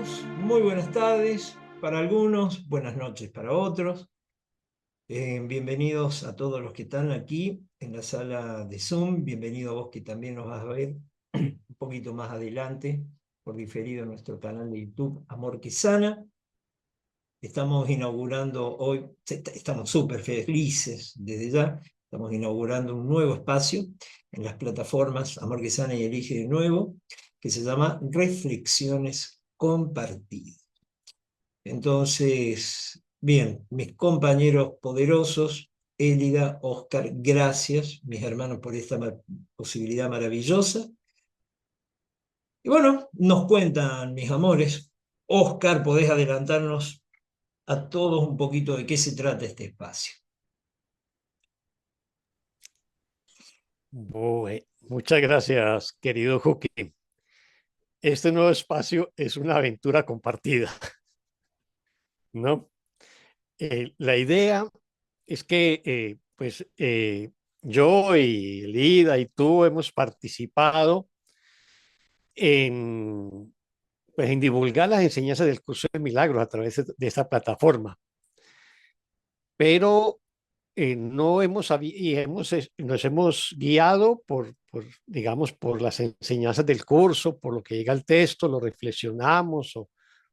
días, muy buenas tardes para algunos, buenas noches para otros. Bienvenidos a todos los que están aquí en la sala de Zoom. Bienvenido a vos que también nos vas a ver un poquito más adelante por diferido en nuestro canal de YouTube Amor que Sana. Estamos inaugurando hoy, estamos súper felices desde ya, estamos inaugurando un nuevo espacio en las plataformas Amor que Sana y Elige de Nuevo, que se llama Reflexiones Compartidas. Entonces, bien, mis compañeros poderosos, Élida, Oscar, gracias, mis hermanos, por esta posibilidad maravillosa. Y bueno, nos cuentan, mis amores. Oscar, podés adelantarnos a todos un poquito de qué se trata este espacio. Muchas gracias, querido Juki. Este nuevo espacio es una aventura compartida, ¿no? La idea es que, yo y Lida y tú hemos participado en, en divulgar las enseñanzas del curso de milagros a través de esta plataforma, pero no hemos, nos hemos guiado digamos, por las enseñanzas del curso, por lo que llega al texto, lo reflexionamos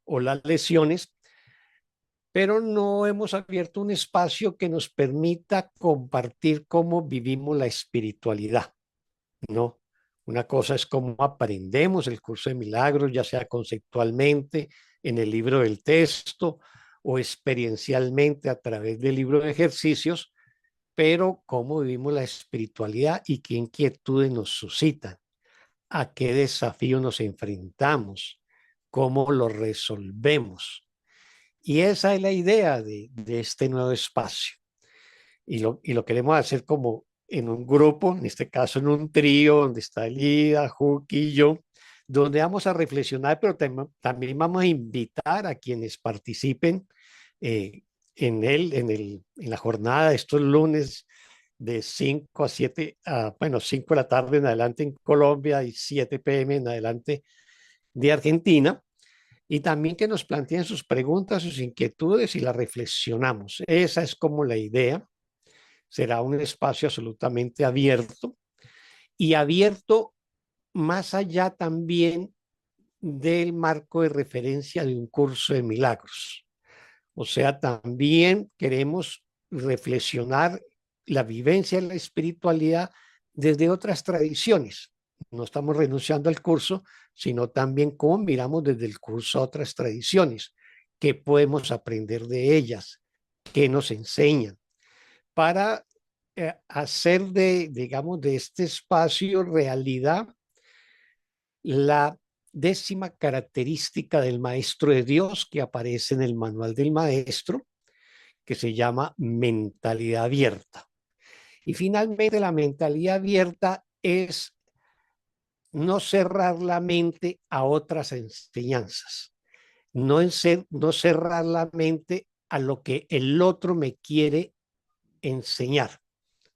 o las lecciones, pero no hemos abierto un espacio que nos permita compartir cómo vivimos la espiritualidad, ¿no? Una cosa es cómo aprendemos el curso de milagros, ya sea conceptualmente en el libro del texto o experiencialmente a través del libro de ejercicios, pero cómo vivimos la espiritualidad y qué inquietudes nos suscitan, a qué desafío nos enfrentamos, cómo lo resolvemos. Y esa es la idea de este nuevo espacio. Y lo queremos hacer como en un grupo, en este caso en un trío, donde está Elida, Juki y yo, donde vamos a reflexionar, pero también vamos a invitar a quienes participen en la jornada de estos lunes de 5 a 7, bueno, 5 de la tarde en adelante en Colombia y 7 p.m. en adelante de Argentina, y también que nos planteen sus preguntas, sus inquietudes y las reflexionamos. Esa es como la idea. Será un espacio absolutamente abierto y abierto más allá también del marco de referencia de un curso de milagros. O sea, también queremos reflexionar la vivencia de la espiritualidad desde otras tradiciones. No estamos renunciando al curso, sino también cómo miramos desde el curso a otras tradiciones, qué podemos aprender de ellas, qué nos enseñan, para hacer digamos, de este espacio realidad la 10ª característica del maestro de Dios que aparece en el manual del maestro, que se llama mentalidad abierta. Y finalmente la mentalidad abierta es no cerrar la mente a otras enseñanzas, no cerrar la mente a lo que el otro me quiere enseñar,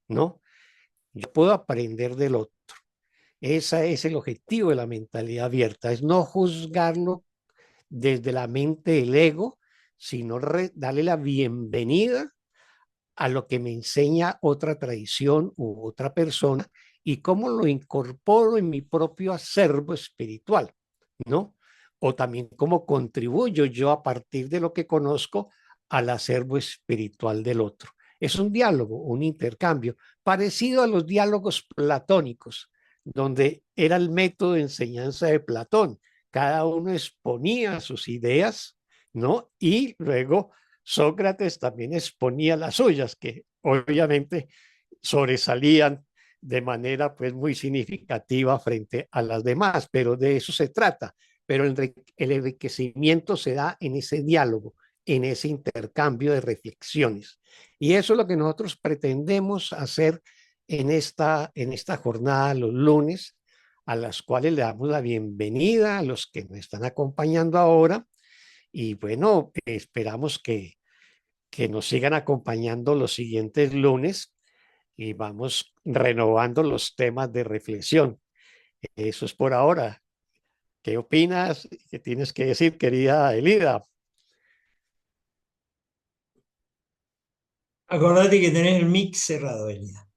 ¿no? Yo puedo aprender del otro. Ese es el objetivo de la mentalidad abierta, es no juzgarlo desde la mente del ego, sino darle la bienvenida a lo que me enseña otra tradición u otra persona y cómo lo incorporo en mi propio acervo espiritual, ¿no? O también cómo contribuyo yo a partir de lo que conozco al acervo espiritual del otro. Es un diálogo, un intercambio, parecido a los diálogos platónicos, donde era el método de enseñanza de Platón. Cada uno exponía sus ideas, ¿no? Y luego Sócrates también exponía las suyas, que obviamente sobresalían de manera pues muy significativa frente a las demás, pero de eso se trata. Pero el enriquecimiento se da en ese diálogo, en ese intercambio de reflexiones. Y eso es lo que nosotros pretendemos hacer en esta jornada los lunes, a las cuales le damos la bienvenida a los que nos están acompañando ahora. Y bueno, esperamos que nos sigan acompañando los siguientes lunes y vamos renovando los temas de reflexión. Eso es por ahora. ¿Qué opinas? ¿Qué tienes que decir, querida Elida? Acordate que tenés el mic cerrado, Elida.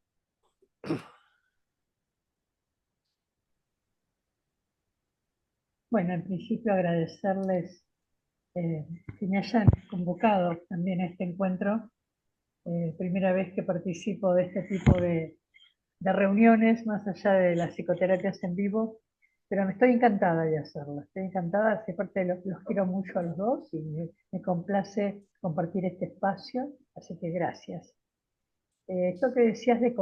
Bueno, en principio agradecerles que me hayan convocado también a este encuentro. Primera vez que participo de este tipo de reuniones, más allá de las psicoterapias en vivo, pero me estoy encantada de hacerlo. Estoy encantada, aparte los quiero mucho a los dos y me complace compartir este espacio, así que gracias. Esto que decías de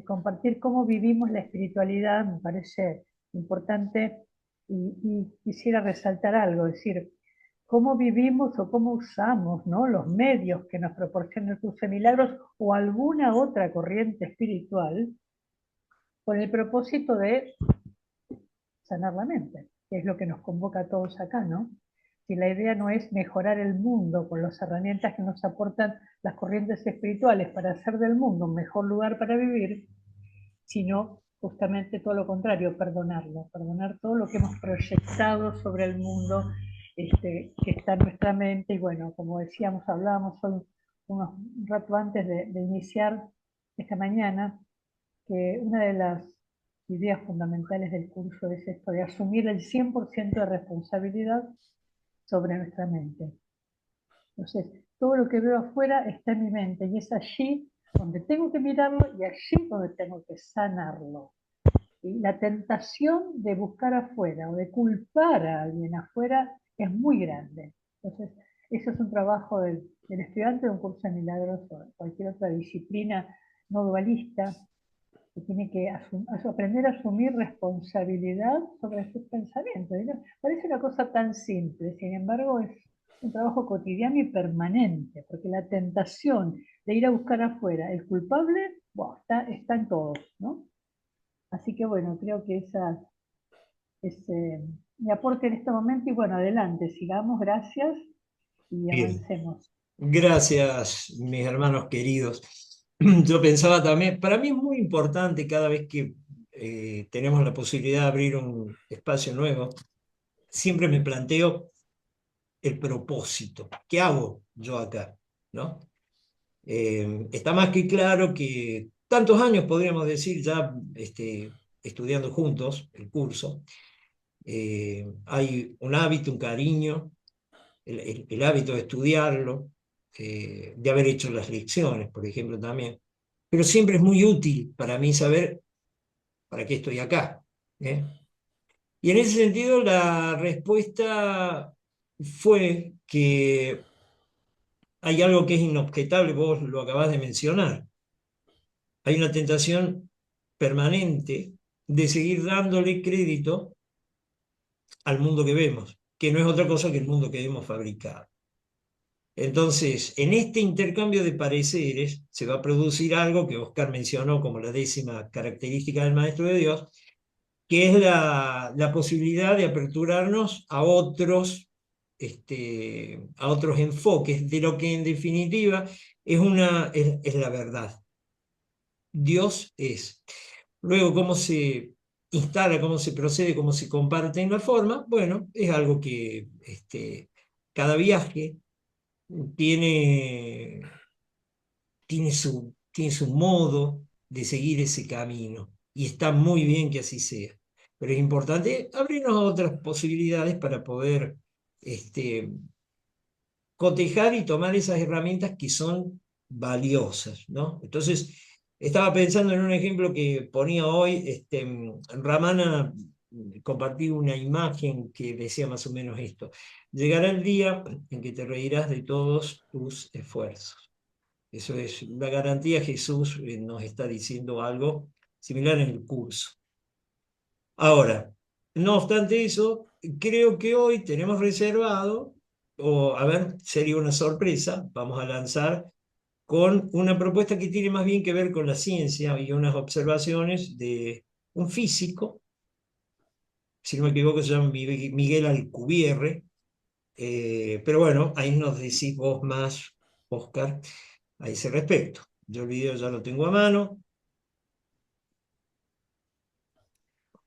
compartir cómo vivimos la espiritualidad me parece importante y quisiera resaltar algo, es decir, cómo vivimos o cómo usamos, ¿no?, los medios que nos proporciona el curso de milagros o alguna otra corriente espiritual con el propósito de sanar la mente, que es lo que nos convoca a todos acá, ¿no? Si la idea no es mejorar el mundo con las herramientas que nos aportan las corrientes espirituales para hacer del mundo un mejor lugar para vivir, sino justamente todo lo contrario, perdonarlo, perdonar todo lo que hemos proyectado sobre el mundo, que está en nuestra mente. Y bueno, como decíamos, hablábamos hoy un rato antes de iniciar esta mañana, que una de las ideas fundamentales del curso es esto de asumir el 100% de responsabilidad sobre nuestra mente. Entonces, todo lo que veo afuera está en mi mente y es allí donde tengo que mirarlo y allí donde tengo que sanarlo. Y la tentación de buscar afuera o de culpar a alguien afuera es muy grande. Entonces, eso es un trabajo del estudiante de un curso de milagros o cualquier otra disciplina no dualista, que tiene que aprender a asumir responsabilidad sobre sus pensamientos. Parece una cosa tan simple, sin embargo es un trabajo cotidiano y permanente, porque la tentación de ir a buscar afuera el culpable, bueno, está en todos, ¿no? Así que bueno, creo que esa es mi aporte en este momento y bueno, adelante, sigamos, gracias y Bien. avancemos. Gracias, mis hermanos queridos. Yo pensaba también, para mí es muy importante cada vez que tenemos la posibilidad de abrir un espacio nuevo, siempre me planteo el propósito. ¿Qué hago yo acá? ¿No? Está más que claro que tantos años, podríamos decir, ya estudiando juntos el curso, hay un hábito, un cariño, el hábito de estudiarlo, de haber hecho las lecciones, por ejemplo, también. Pero siempre es muy útil para mí saber para qué estoy acá. ¿Eh? Y en ese sentido, la respuesta fue que hay algo que es inobjetable, vos lo acabás de mencionar. Hay una tentación permanente de seguir dándole crédito al mundo que vemos, que no es otra cosa que el mundo que hemos fabricado. Entonces, en este intercambio de pareceres se va a producir algo que Oscar mencionó como la 10ª característica del Maestro de Dios, que es la posibilidad de aperturarnos a otros enfoques de lo que en definitiva es la verdad. Dios es. Luego, cómo se instala, cómo se procede, cómo se comparte en la forma, bueno, es algo que cada viaje tiene, tiene su modo de seguir ese camino y está muy bien que así sea. Pero es importante abrirnos a otras posibilidades para poder cotejar y tomar esas herramientas que son valiosas, ¿no? Entonces, estaba pensando en un ejemplo que ponía hoy, Ramana compartí una imagen que decía más o menos esto: llegará el día en que te reirás de todos tus esfuerzos. Eso es la garantía. Jesús nos está diciendo algo similar en el curso. Ahora, no obstante eso, creo que hoy tenemos reservado, o a ver, sería una sorpresa, vamos a lanzar con una propuesta que tiene más bien que ver con la ciencia y unas observaciones de un físico, si no me equivoco se llama Miguel Alcubierre, pero bueno, ahí nos decís vos más, Oscar, a ese respecto. Yo el video ya lo tengo a mano.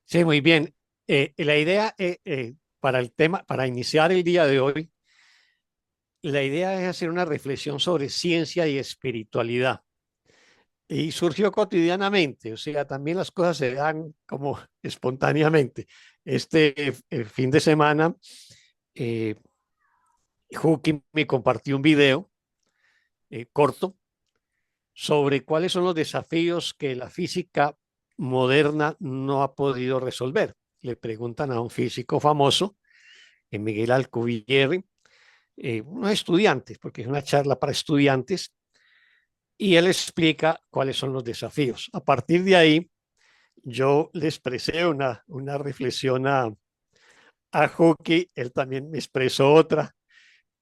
Sí, muy bien. La idea para el tema, para iniciar el día de hoy, la idea es hacer una reflexión sobre ciencia y espiritualidad. Y surgió cotidianamente, o sea, también las cosas se dan como espontáneamente. Fin de semana, Juki me compartió un video corto sobre cuáles son los desafíos que la física moderna no ha podido resolver. Le preguntan a un físico famoso, Miguel Alcubierre, unos estudiantes, porque es una charla para estudiantes, y él explica cuáles son los desafíos. A partir de ahí, yo le expresé una reflexión a Juki, él también me expresó otra,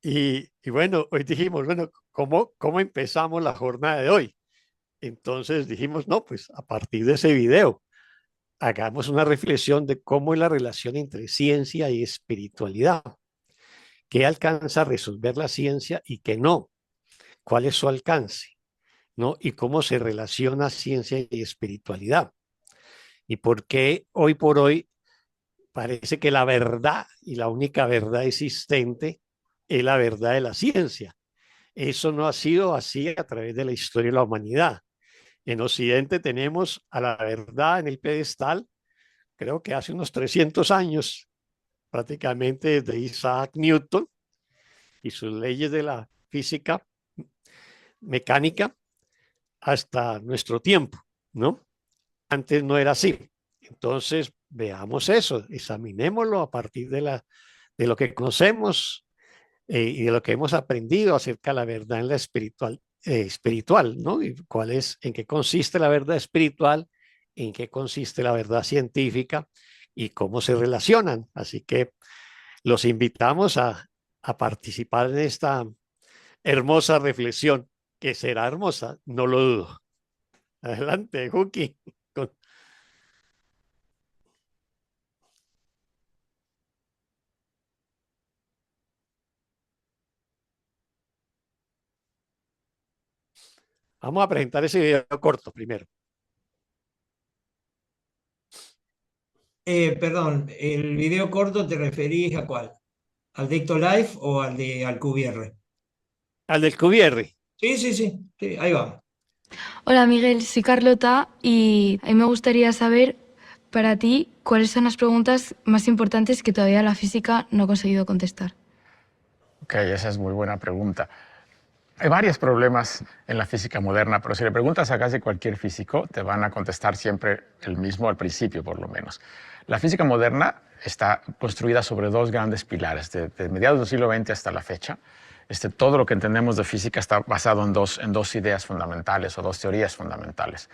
y bueno, hoy dijimos, bueno, ¿cómo empezamos la jornada de hoy? Entonces dijimos, no, pues a partir de ese video, hagamos una reflexión de cómo es la relación entre ciencia y espiritualidad, qué alcanza a resolver la ciencia y qué no, cuál es su alcance, ¿no? Y cómo se relaciona ciencia y espiritualidad. Y por qué hoy por hoy parece que la verdad y la única verdad existente es la verdad de la ciencia. Eso no ha sido así a través de la historia de la humanidad. En Occidente tenemos a la verdad en el pedestal, creo que hace unos 300 años, prácticamente desde Isaac Newton y sus leyes de la física mecánica hasta nuestro tiempo, ¿no? Antes no era así. Entonces, veamos eso, examinémoslo a partir de lo que conocemos y de lo que hemos aprendido acerca de la verdad en la espiritual, ¿no? Y en qué consiste la verdad espiritual, en qué consiste la verdad científica y cómo se relacionan. Así que los invitamos a participar en esta hermosa reflexión, que será hermosa, no lo dudo. Adelante, Juki. Vamos a presentar ese video corto primero. Perdón, ¿el video corto te referís a cuál? ¿Al Dicto Live o al de Alcubierre? Al del Cubierre. Sí, ahí va. Hola Miguel, soy Carlota y a mí me gustaría saber para ti cuáles son las preguntas más importantes que todavía la física no ha conseguido contestar. Ok, esa es muy buena pregunta. Hay varios problemas en la física moderna, pero si le preguntas a casi cualquier físico, te van a contestar siempre el mismo al principio, por lo menos. La física moderna está construida sobre dos grandes pilares, de mediados del siglo XX hasta la fecha. Todo lo que entendemos de física está basado en dos ideas fundamentales o dos teorías fundamentales.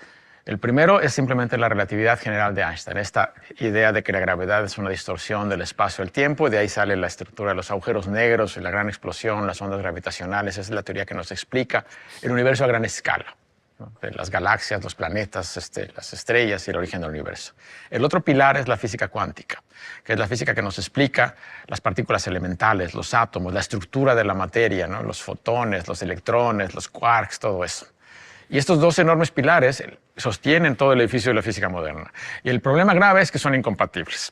El primero es simplemente la relatividad general de Einstein, esta idea de que la gravedad es una distorsión del espacio y el tiempo, y de ahí sale la estructura de los agujeros negros, la gran explosión, las ondas gravitacionales. Esa es la teoría que nos explica el universo a gran escala, ¿no? De las galaxias, los planetas, las estrellas y el origen del universo. El otro pilar es la física cuántica, que es la física que nos explica las partículas elementales, los átomos, la estructura de la materia, ¿no? Los fotones, los electrones, los quarks, todo eso. Y estos dos enormes pilares sostienen todo el edificio de la física moderna. Y el problema grave es que son incompatibles.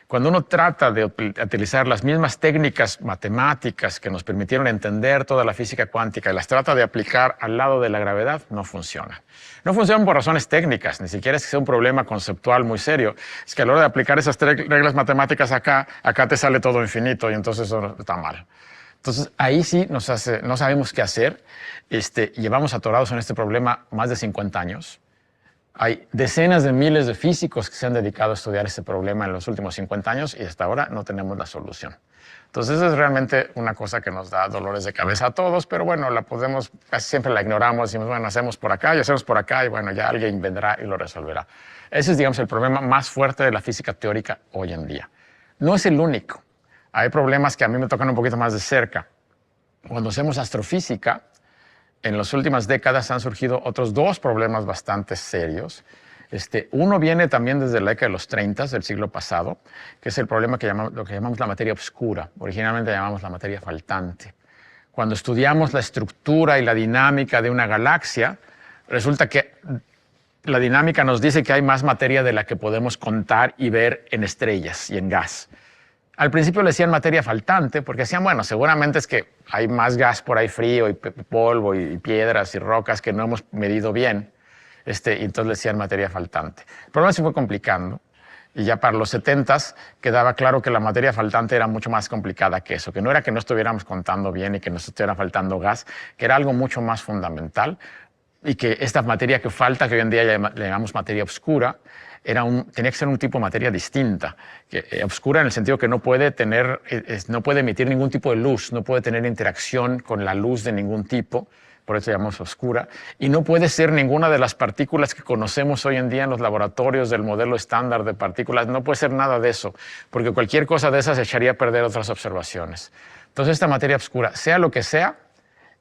Cuando uno trata de utilizar las mismas técnicas matemáticas que nos permitieron entender toda la física cuántica y las trata de aplicar al lado de la gravedad, no funciona. No funcionan por razones técnicas, ni siquiera es que sea un problema conceptual muy serio. Es que a la hora de aplicar esas reglas matemáticas acá te sale todo infinito y entonces eso está mal. Entonces, ahí sí no sabemos qué hacer. Llevamos atorados en este problema más de 50 años. Hay decenas de miles de físicos que se han dedicado a estudiar este problema en los últimos 50 años y hasta ahora no tenemos la solución. Entonces, es realmente una cosa que nos da dolores de cabeza a todos, pero bueno, casi siempre la ignoramos, decimos, bueno, hacemos por acá y hacemos por acá y bueno, ya alguien vendrá y lo resolverá. Ese es, digamos, el problema más fuerte de la física teórica hoy en día. No es el único. Hay problemas que a mí me tocan un poquito más de cerca. Cuando hacemos astrofísica, en las últimas décadas han surgido otros dos problemas bastante serios. Uno viene también desde la década de los 30 del siglo pasado, que es el problema lo que llamamos la materia oscura. Originalmente llamamos la materia faltante. Cuando estudiamos la estructura y la dinámica de una galaxia, resulta que la dinámica nos dice que hay más materia de la que podemos contar y ver en estrellas y en gas. Al principio le decían materia faltante, porque decían, bueno, seguramente es que hay más gas por ahí frío, y polvo, y piedras, y rocas que no hemos medido bien. Y entonces le decían materia faltante. El problema se fue complicando. Y ya para los 70s quedaba claro que la materia faltante era mucho más complicada que eso, que no era que no estuviéramos contando bien y que nos estuviera faltando gas, que era algo mucho más fundamental y que esta materia que falta, que hoy en día le llamamos materia oscura, tenía que ser un tipo de materia distinta, oscura en el sentido que no puede no puede emitir ningún tipo de luz, no puede tener interacción con la luz de ningún tipo, por eso llamamos oscura, y no puede ser ninguna de las partículas que conocemos hoy en día en los laboratorios del modelo estándar de partículas, no puede ser nada de eso, porque cualquier cosa de esas echaría a perder otras observaciones. Entonces esta materia oscura, sea lo que sea,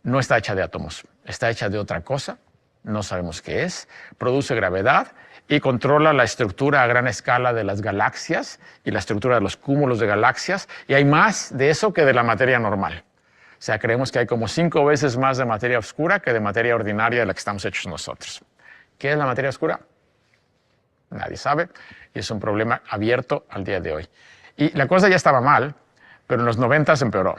no está hecha de átomos, está hecha de otra cosa, no sabemos qué es, produce gravedad y controla la estructura a gran escala de las galaxias y la estructura de los cúmulos de galaxias, y hay más de eso que de la materia normal. O sea, creemos que hay como 5 veces más de materia oscura que de materia ordinaria de la que estamos hechos nosotros. ¿Qué es la materia oscura? Nadie sabe, y es un problema abierto al día de hoy. Y la cosa ya estaba mal, pero en los 90s empeoró.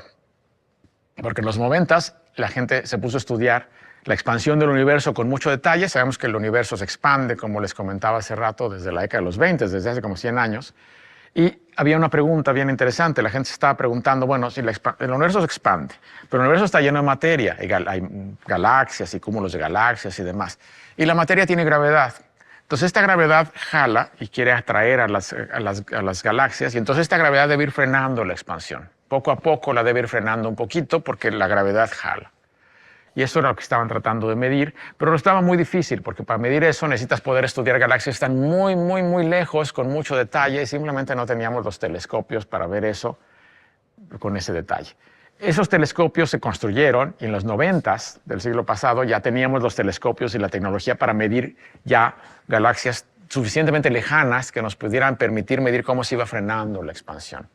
Porque en los 90s la gente se puso a estudiar la expansión del universo con mucho detalle. Sabemos que el universo se expande, como les comentaba hace rato, desde la década de los 20, desde hace como 100 años. Y había una pregunta bien interesante. La gente se estaba preguntando, bueno, si el universo se expande, pero el universo está lleno de materia, hay galaxias y cúmulos de galaxias y demás. Y la materia tiene gravedad. Entonces esta gravedad jala y quiere atraer a las galaxias, y entonces esta gravedad debe ir frenando la expansión. Poco a poco la debe ir frenando un poquito porque la gravedad jala. Y eso era lo que estaban tratando de medir, pero estaba muy difícil, porque para medir eso necesitas poder estudiar galaxias que están muy, muy, muy lejos, con mucho detalle, y simplemente no teníamos los telescopios para ver eso con ese detalle. Esos telescopios se construyeron, y en los 90s del siglo pasado ya teníamos los telescopios y la tecnología para medir ya galaxias suficientemente lejanas que nos pudieran permitir medir cómo se iba frenando la expansión.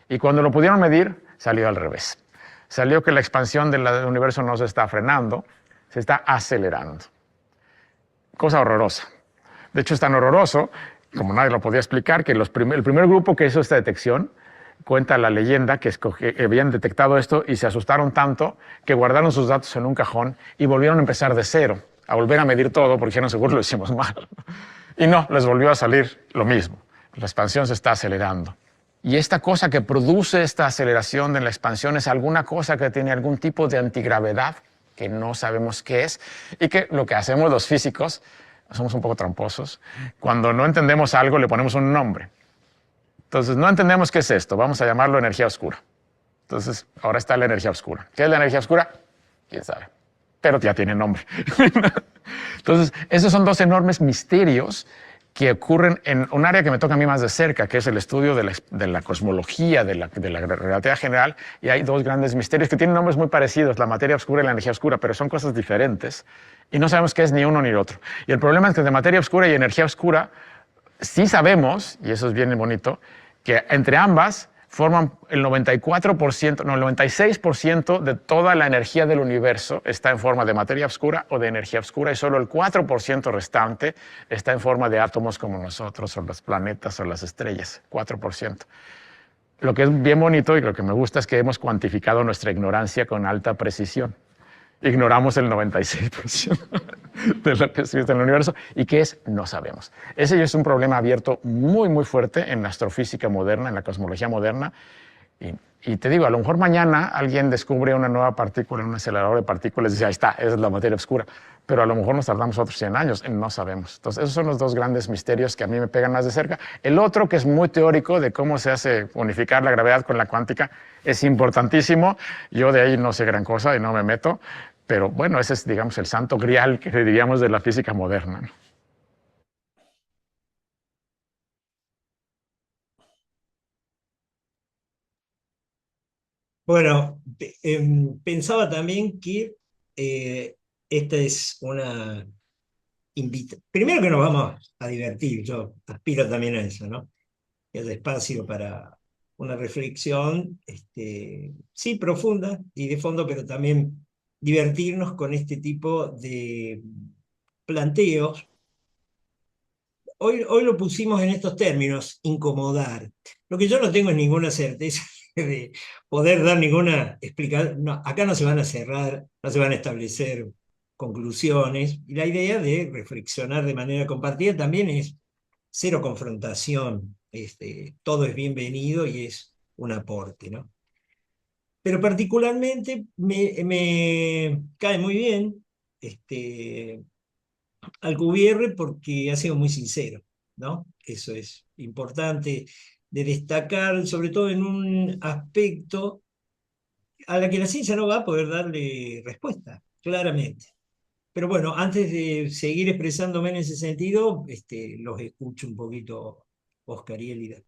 Y cuando lo pudieron medir, salió al revés. Salió que la expansión del universo no se está frenando, se está acelerando. Cosa horrorosa. De hecho, es tan horroroso, como nadie lo podía explicar, que el primer grupo que hizo esta detección, cuenta la leyenda que habían detectado esto y se asustaron tanto que guardaron sus datos en un cajón y volvieron a empezar de cero, a volver a medir todo porque no seguro lo hicimos mal. Y no, les volvió a salir lo mismo. La expansión se está acelerando. Y esta cosa que produce esta aceleración de la expansión es alguna cosa que tiene algún tipo de antigravedad que no sabemos qué es, y que lo que hacemos los físicos, somos un poco tramposos, cuando no entendemos algo le ponemos un nombre. Entonces no entendemos qué es esto, vamos a llamarlo energía oscura. Entonces ahora está la energía oscura. ¿Qué es la energía oscura? ¿Quién sabe? Pero ya tiene nombre. Entonces esos son dos enormes misterios que ocurren en un área que me toca a mí más de cerca, que es el estudio de la cosmología, de la relatividad general, y hay dos grandes misterios que tienen nombres muy parecidos, la materia oscura y la energía oscura, pero son cosas diferentes, y no sabemos qué es ni uno ni el otro. Y el problema es que de materia oscura y energía oscura sí sabemos, y eso es bien bonito, que entre ambas forman el 94%, no, el 96% de toda la energía del universo está en forma de materia oscura o de energía oscura, y solo el 4% restante está en forma de átomos como nosotros, o los planetas o las estrellas, 4%. Lo que es bien bonito y lo que me gusta es que hemos cuantificado nuestra ignorancia con alta precisión. Ignoramos el 96% de lo que existe en el universo, y qué es, no sabemos. Ese es un problema abierto muy, muy fuerte en la astrofísica moderna, en la cosmología moderna. Y te digo, a lo mejor mañana alguien descubre una nueva partícula en un acelerador de partículas y dice, ahí está, esa es la materia oscura. Pero a lo mejor nos tardamos otros 100 años, no sabemos. Entonces, esos son los dos grandes misterios que a mí me pegan más de cerca. El otro, que es muy teórico, de cómo se hace unificar la gravedad con la cuántica, es importantísimo. Yo de ahí no sé gran cosa y no me meto. Pero bueno, ese es, digamos, el santo grial que diríamos de la física moderna, ¿no? Bueno, pensaba también que esta es una primero que nos vamos a divertir, yo aspiro también a eso, ¿no? Que haya espacio para una reflexión, sí, profunda y de fondo, pero también divertirnos con este tipo de planteos hoy lo pusimos en estos términos, incomodar. Lo que yo no tengo es ninguna certeza de poder dar ninguna explicación. No, acá no se van a cerrar, no se van a establecer conclusiones. Y la idea de reflexionar de manera compartida también es cero confrontación. Todo es bienvenido y es un aporte, ¿no? Pero particularmente me cae muy bien Alcubierre porque ha sido muy sincero, ¿no? Eso es importante de destacar, sobre todo en un aspecto a la que la ciencia no va a poder darle respuesta, claramente. Pero bueno, antes de seguir expresándome en ese sentido, los escucho un poquito, Oscar y Elida.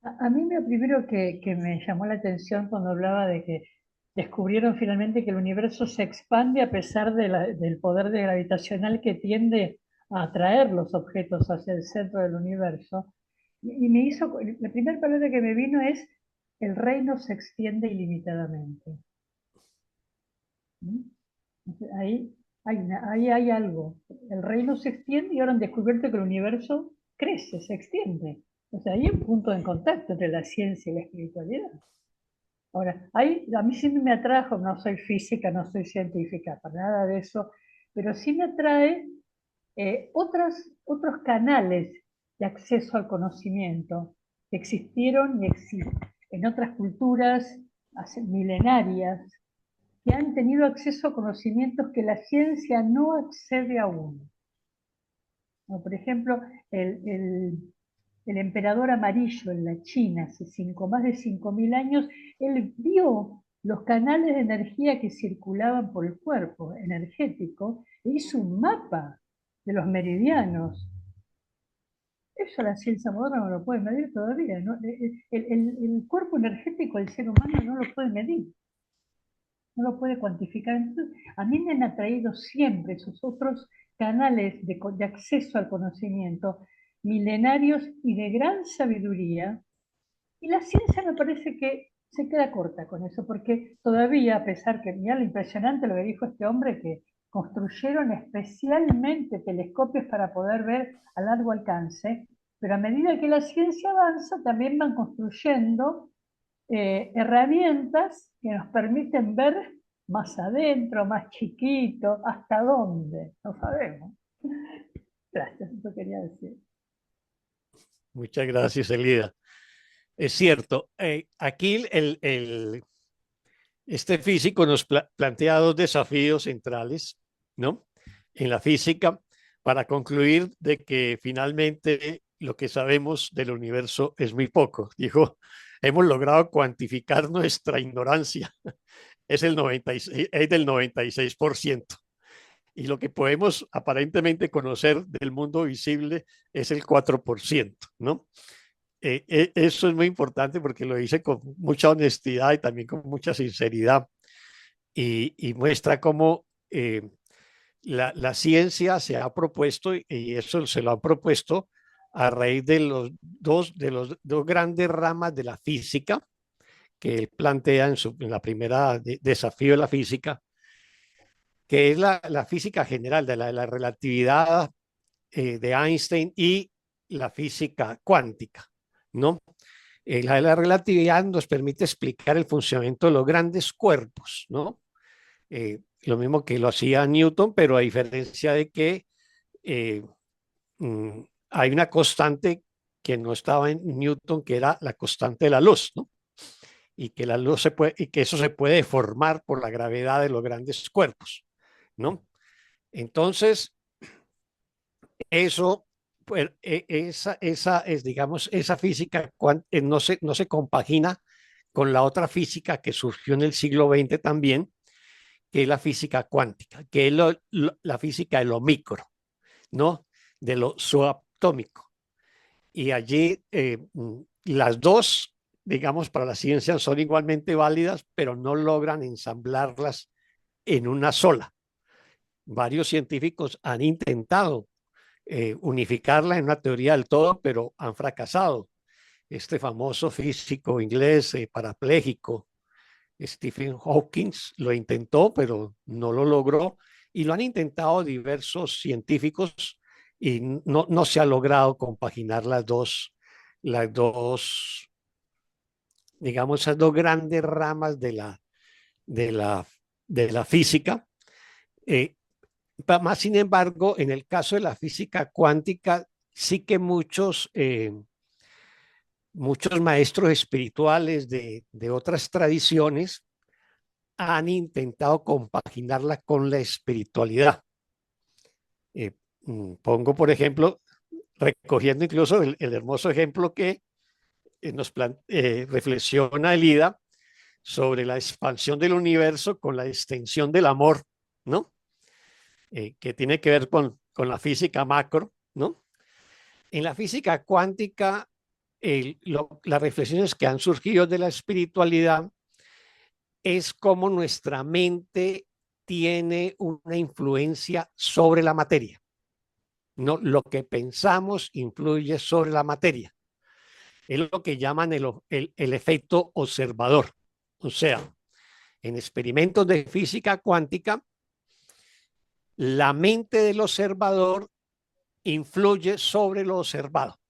A mí lo primero que me llamó la atención cuando hablaba de que descubrieron finalmente que el universo se expande a pesar del poder gravitacional que tiende a atraer los objetos hacia el centro del universo. Y me hizo, la primera palabra que me vino es, el reino se extiende ilimitadamente. ¿Mm? Ahí hay algo. El reino se extiende y ahora han descubierto que el universo crece, se extiende. O sea, hay un punto en contacto entre la ciencia y la espiritualidad. Ahora, a mí sí me atrajo, no soy física, no soy científica, para nada de eso, pero sí me atrae otros canales de acceso al conocimiento que existieron y existen en otras culturas milenarias, que han tenido acceso a conocimientos que la ciencia no accede aún. Por ejemplo, el emperador amarillo en la China, hace más de 5.000 años, él vio los canales de energía que circulaban por el cuerpo energético e hizo un mapa de los meridianos. Eso la ciencia moderna no lo puede medir todavía, ¿no? El cuerpo energético del ser humano no lo puede medir, no lo puede cuantificar. Entonces, a mí me han atraído siempre esos otros canales de acceso al conocimiento milenarios y de gran sabiduría, y la ciencia me parece que se queda corta con eso, porque todavía, a pesar que, mira lo impresionante lo que dijo este hombre, que construyeron especialmente telescopios para poder ver a largo alcance, pero a medida que la ciencia avanza, también van construyendo herramientas que nos permiten ver más adentro, más chiquito, hasta dónde, no sabemos. Gracias, eso quería decir. Muchas gracias, Elida. Es cierto, aquí este físico nos plantea dos desafíos centrales, ¿no? En la física, para concluir de que finalmente lo que sabemos del universo es muy poco. Dijo, hemos logrado cuantificar nuestra ignorancia, es del 96%. Y lo que podemos aparentemente conocer del mundo visible es el 4%, ¿no? Eso es muy importante porque lo dice con mucha honestidad y también con mucha sinceridad y muestra cómo la ciencia se ha propuesto, y eso se lo han propuesto a raíz de los dos grandes ramas de la física que él plantea en la primera desafío de la física, que es la física general de la relatividad de Einstein y la física cuántica, ¿no? La relatividad nos permite explicar el funcionamiento de los grandes cuerpos, ¿no? Lo mismo que lo hacía Newton, pero a diferencia de que hay una constante que no estaba en Newton, que era la constante de la luz, ¿no? Y que la luz y que eso se puede deformar por la gravedad de los grandes cuerpos, ¿no? Entonces, eso, pues, digamos, esa física no se compagina con la otra física que surgió en el siglo XX también, que es la física cuántica, que es la física de lo micro, ¿no? De lo subatómico. Y allí las dos, digamos, para la ciencia son igualmente válidas, pero no logran ensamblarlas en una sola. Varios científicos han intentado unificarla en una teoría del todo, pero han fracasado. Este famoso físico inglés parapléjico, Stephen Hawking, lo intentó, pero no lo logró, y lo han intentado diversos científicos y no se ha logrado compaginar digamos, esas dos grandes ramas de la física. Más sin embargo, en el caso de la física cuántica, sí que muchos maestros espirituales de otras tradiciones han intentado compaginarla con la espiritualidad. Pongo, por ejemplo, recogiendo incluso el hermoso ejemplo que reflexiona Elida sobre la expansión del universo con la extensión del amor, ¿no? Que tiene que ver con la física macro, ¿no? En la física cuántica, las reflexiones que han surgido de la espiritualidad es cómo nuestra mente tiene una influencia sobre la materia. No, lo que pensamos influye sobre la materia. Es lo que llaman el efecto observador. O sea, en experimentos de física cuántica, la mente del observador influye sobre lo observado.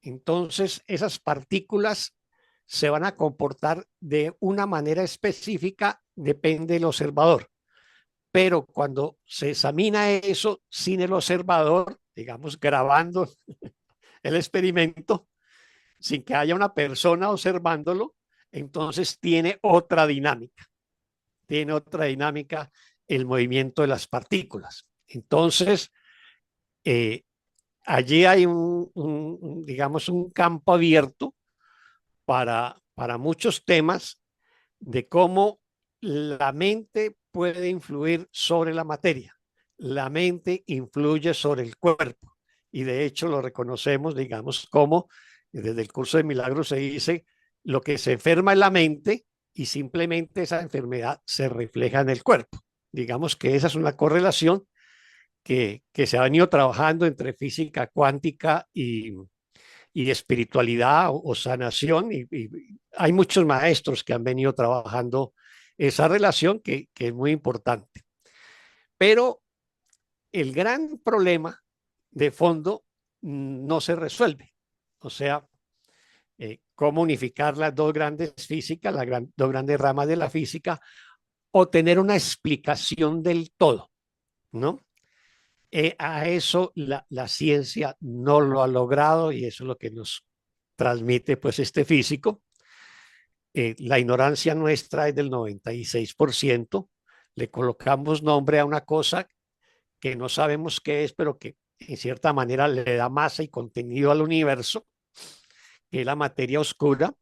Entonces, esas partículas se van a comportar de una manera específica, depende del observador. Pero cuando se examina eso sin el observador, digamos, grabando el experimento, sin que haya una persona observándolo, entonces tiene otra dinámica. Tiene otra dinámica el movimiento de las partículas. Entonces, allí hay digamos, un campo abierto para muchos temas de cómo la mente puede influir sobre la materia. La mente influye sobre el cuerpo y de hecho lo reconocemos, digamos, como desde el curso de milagros se dice, lo que se enferma en la mente y simplemente esa enfermedad se refleja en el cuerpo. Digamos que esa es una correlación que se ha venido trabajando entre física cuántica y espiritualidad o sanación. Y hay muchos maestros que han venido trabajando esa relación que es muy importante. Pero el gran problema de fondo no se resuelve. O sea, cómo unificar las dos grandes físicas, dos grandes ramas de la física, o tener una explicación del todo, ¿no? A eso la ciencia no lo ha logrado y eso es lo que nos transmite pues este físico. La ignorancia nuestra es del 96%. Le colocamos nombre a una cosa que no sabemos qué es, pero que en cierta manera le da masa y contenido al universo, que es la materia oscura,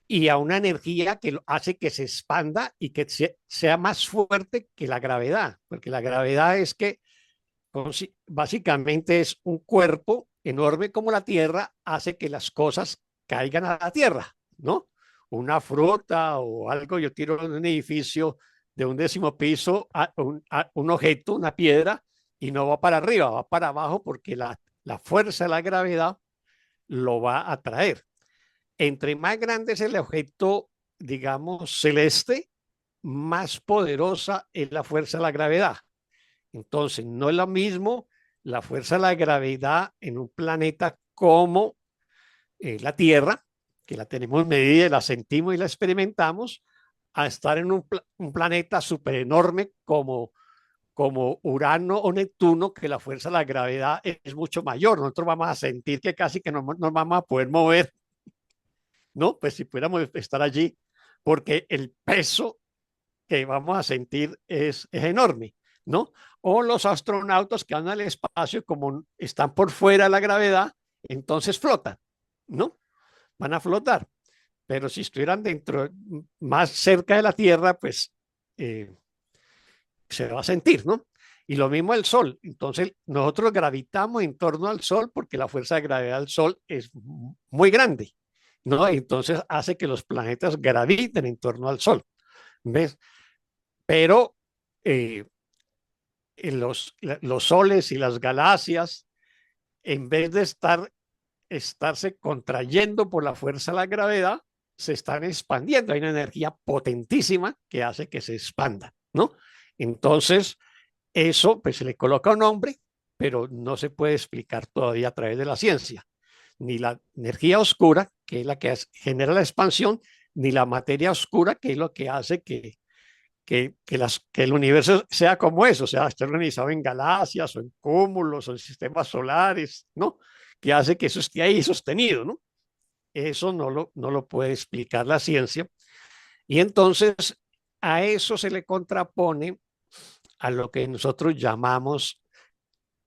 y a una energía que hace que se expanda y que sea más fuerte que la gravedad, porque la gravedad es que básicamente es un cuerpo enorme como la Tierra, hace que las cosas caigan a la Tierra, ¿no? Una fruta o algo, yo tiro en un edificio de un 10º piso a un objeto, una piedra, y no va para arriba, va para abajo porque la fuerza de la gravedad lo va a atraer. Entre más grande es el objeto, digamos, celeste, más poderosa es la fuerza de la gravedad. Entonces, no es lo mismo la fuerza de la gravedad en un planeta como la Tierra, que la tenemos medida, la sentimos y la experimentamos, a estar en un planeta súper enorme como Urano o Neptuno, que la fuerza de la gravedad es mucho mayor. Nosotros vamos a sentir que casi que no nos vamos a poder mover, ¿no? Pues si pudiéramos estar allí, porque el peso que vamos a sentir es enorme, ¿no? O los astronautas que van al espacio, como están por fuera de la gravedad, entonces flotan, ¿no? Van a flotar. Pero si estuvieran dentro, más cerca de la Tierra, pues se va a sentir, ¿no? Y lo mismo el Sol. Entonces, nosotros gravitamos en torno al Sol porque la fuerza de gravedad del Sol es muy grande, ¿no? Entonces hace que los planetas graviten en torno al Sol, ¿ves? Pero los soles y las galaxias, en vez de estarse contrayendo por la fuerza de la gravedad, se están expandiendo. Hay una energía potentísima que hace que se expanda, ¿no? Entonces, eso pues se le coloca un nombre pero no se puede explicar todavía a través de la ciencia. Ni la energía oscura, que es la que genera la expansión, ni la materia oscura, que es lo que hace que el universo sea como es, o sea, esté organizado en galaxias o en cúmulos o en sistemas solares, ¿no? Que hace que eso esté ahí sostenido, ¿no? Eso no lo puede explicar la ciencia. Y entonces a eso se le contrapone a lo que nosotros llamamos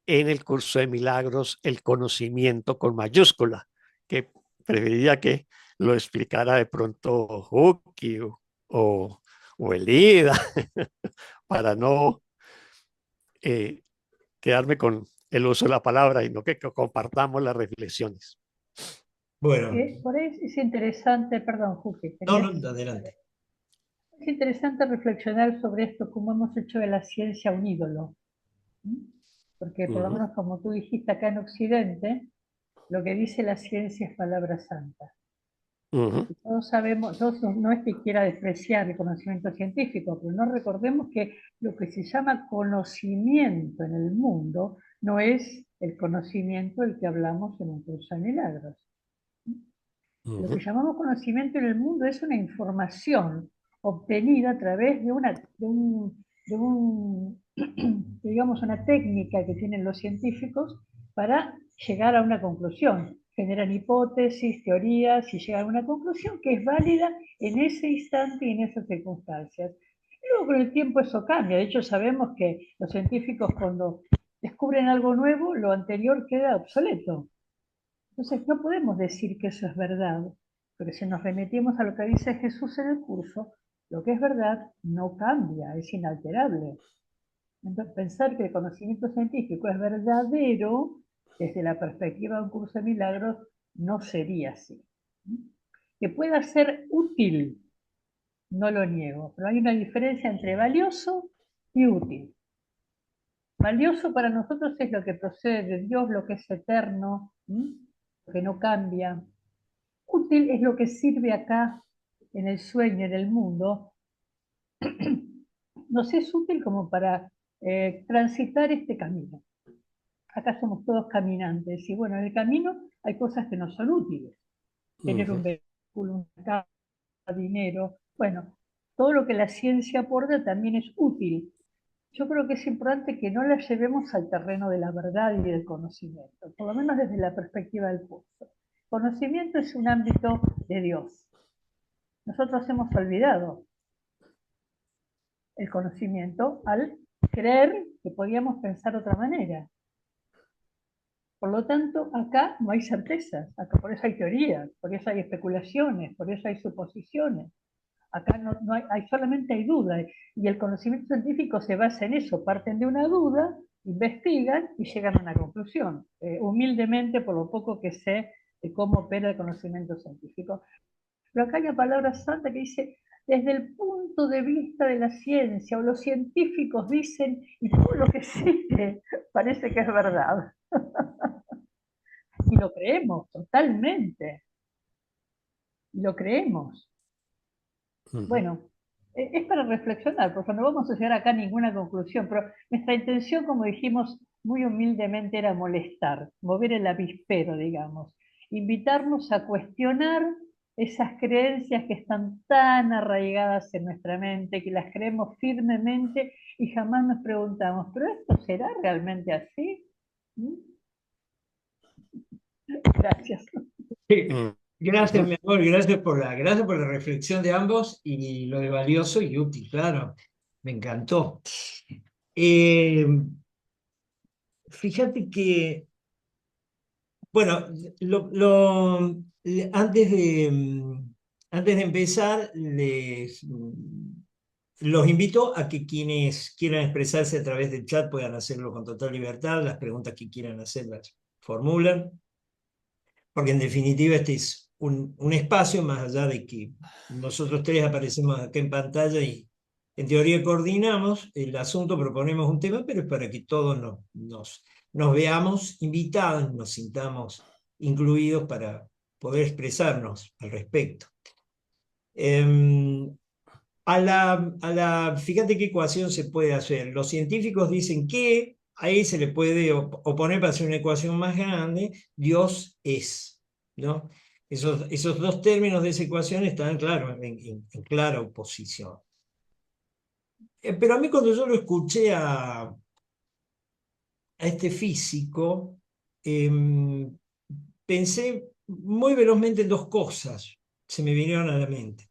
en el curso de milagros el conocimiento con mayúscula, que preferiría que lo explicara de pronto Huki o Elida, para no quedarme con el uso de la palabra y no que compartamos las reflexiones. Bueno, Por ahí es interesante, perdón, Juque, no, ¿querías? adelante. Es interesante reflexionar sobre esto, cómo hemos hecho de la ciencia un ídolo. Porque por lo menos como tú dijiste acá en Occidente, lo que dice la ciencia es palabra santa. Todos sabemos, no es que quiera despreciar el conocimiento científico, pero no recordemos que lo que se llama conocimiento en el mundo no es el conocimiento del que hablamos en un curso de milagros. Lo que llamamos conocimiento en el mundo es una información obtenida a través digamos, una técnica que tienen los científicos para llegar a una conclusión. Generan hipótesis, teorías y llegan a una conclusión que es válida en ese instante y en esas circunstancias. Luego con el tiempo eso cambia. De hecho sabemos que los científicos cuando descubren algo nuevo, lo anterior queda obsoleto. Entonces no podemos decir que eso es verdad, porque si nos remitimos a lo que dice Jesús en el curso, lo que es verdad no cambia, es inalterable. Entonces pensar que el conocimiento científico es verdadero desde la perspectiva de un curso de milagros no sería así. Que pueda ser útil, no lo niego, pero hay una diferencia entre valioso y útil. Valioso para nosotros es lo que procede de Dios, lo que es eterno, lo que no cambia. Útil es lo que sirve acá en el sueño, en el mundo. Nos es útil como para transitar este camino. Acá somos todos caminantes y bueno, en el camino hay cosas que no son útiles. Tener un vehículo, una casa, dinero. Bueno, todo lo que la ciencia aporta también es útil. Yo creo que es importante que no la llevemos al terreno de la verdad y del conocimiento, por lo menos desde la perspectiva del curso. Conocimiento es un ámbito de Dios. Nosotros hemos olvidado el conocimiento al creer que podíamos pensar de otra manera. Por lo tanto, acá no hay certezas, acá por eso hay teorías, por eso hay especulaciones, por eso hay suposiciones. Acá solamente hay dudas, y el conocimiento científico se basa en eso, parten de una duda, investigan y llegan a una conclusión, humildemente por lo poco que sé de cómo opera el conocimiento científico. Pero acá hay una palabra santa que dice, desde el punto de vista de la ciencia, o los científicos dicen, y todo lo que existe parece que es verdad. Y lo creemos totalmente. Y lo creemos. Bueno, es para reflexionar, porque no vamos a llegar acá a ninguna conclusión, pero nuestra intención, como dijimos muy humildemente, era molestar, mover el avispero, digamos, invitarnos a cuestionar esas creencias que están tan arraigadas en nuestra mente, que las creemos firmemente y jamás nos preguntamos, ¿pero esto será realmente así? Gracias. Gracias, mi amor, gracias por la reflexión de ambos y lo de valioso y útil, claro. Me encantó. Fíjate que, bueno, antes de empezar, los invito a que quienes quieran expresarse a través del chat puedan hacerlo con total libertad. Las preguntas que quieran hacer las formulan, porque en definitiva este es un espacio, más allá de que nosotros tres aparecemos acá en pantalla y en teoría coordinamos el asunto, proponemos un tema, pero es para que todos nos veamos invitados, nos sintamos incluidos para poder expresarnos al respecto. Fíjate qué ecuación se puede hacer. Los científicos dicen que ahí se le puede oponer para hacer una ecuación más grande, Dios es, ¿no? Esos dos términos de esa ecuación están, claro, en clara oposición. Pero a mí cuando yo lo escuché a este físico, pensé muy velozmente en dos cosas, se me vinieron a la mente.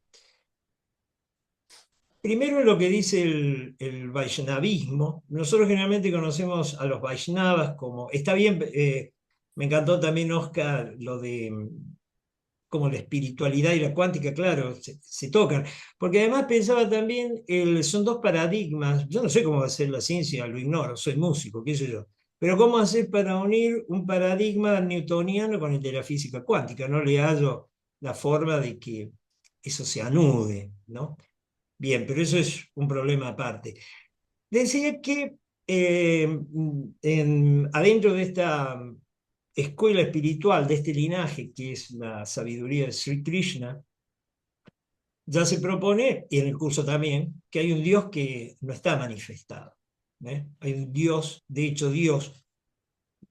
Primero, lo que dice el Vaishnavismo. Nosotros generalmente conocemos a los Vaishnavas como, está bien, me encantó también, Oscar, lo de como la espiritualidad y la cuántica, claro, se tocan. Porque además pensaba también, son dos paradigmas, yo no sé cómo va a ser la ciencia, lo ignoro, soy músico, qué sé yo. Pero ¿cómo hacer para unir un paradigma newtoniano con el de la física cuántica? No le hallo la forma de que eso se anude, ¿no? Bien, pero eso es un problema aparte. Decía que adentro de esta escuela espiritual, de este linaje que es la sabiduría de Sri Krishna, ya se propone, y en el curso también, que hay un Dios que no está manifestado. Hay un Dios, de hecho Dios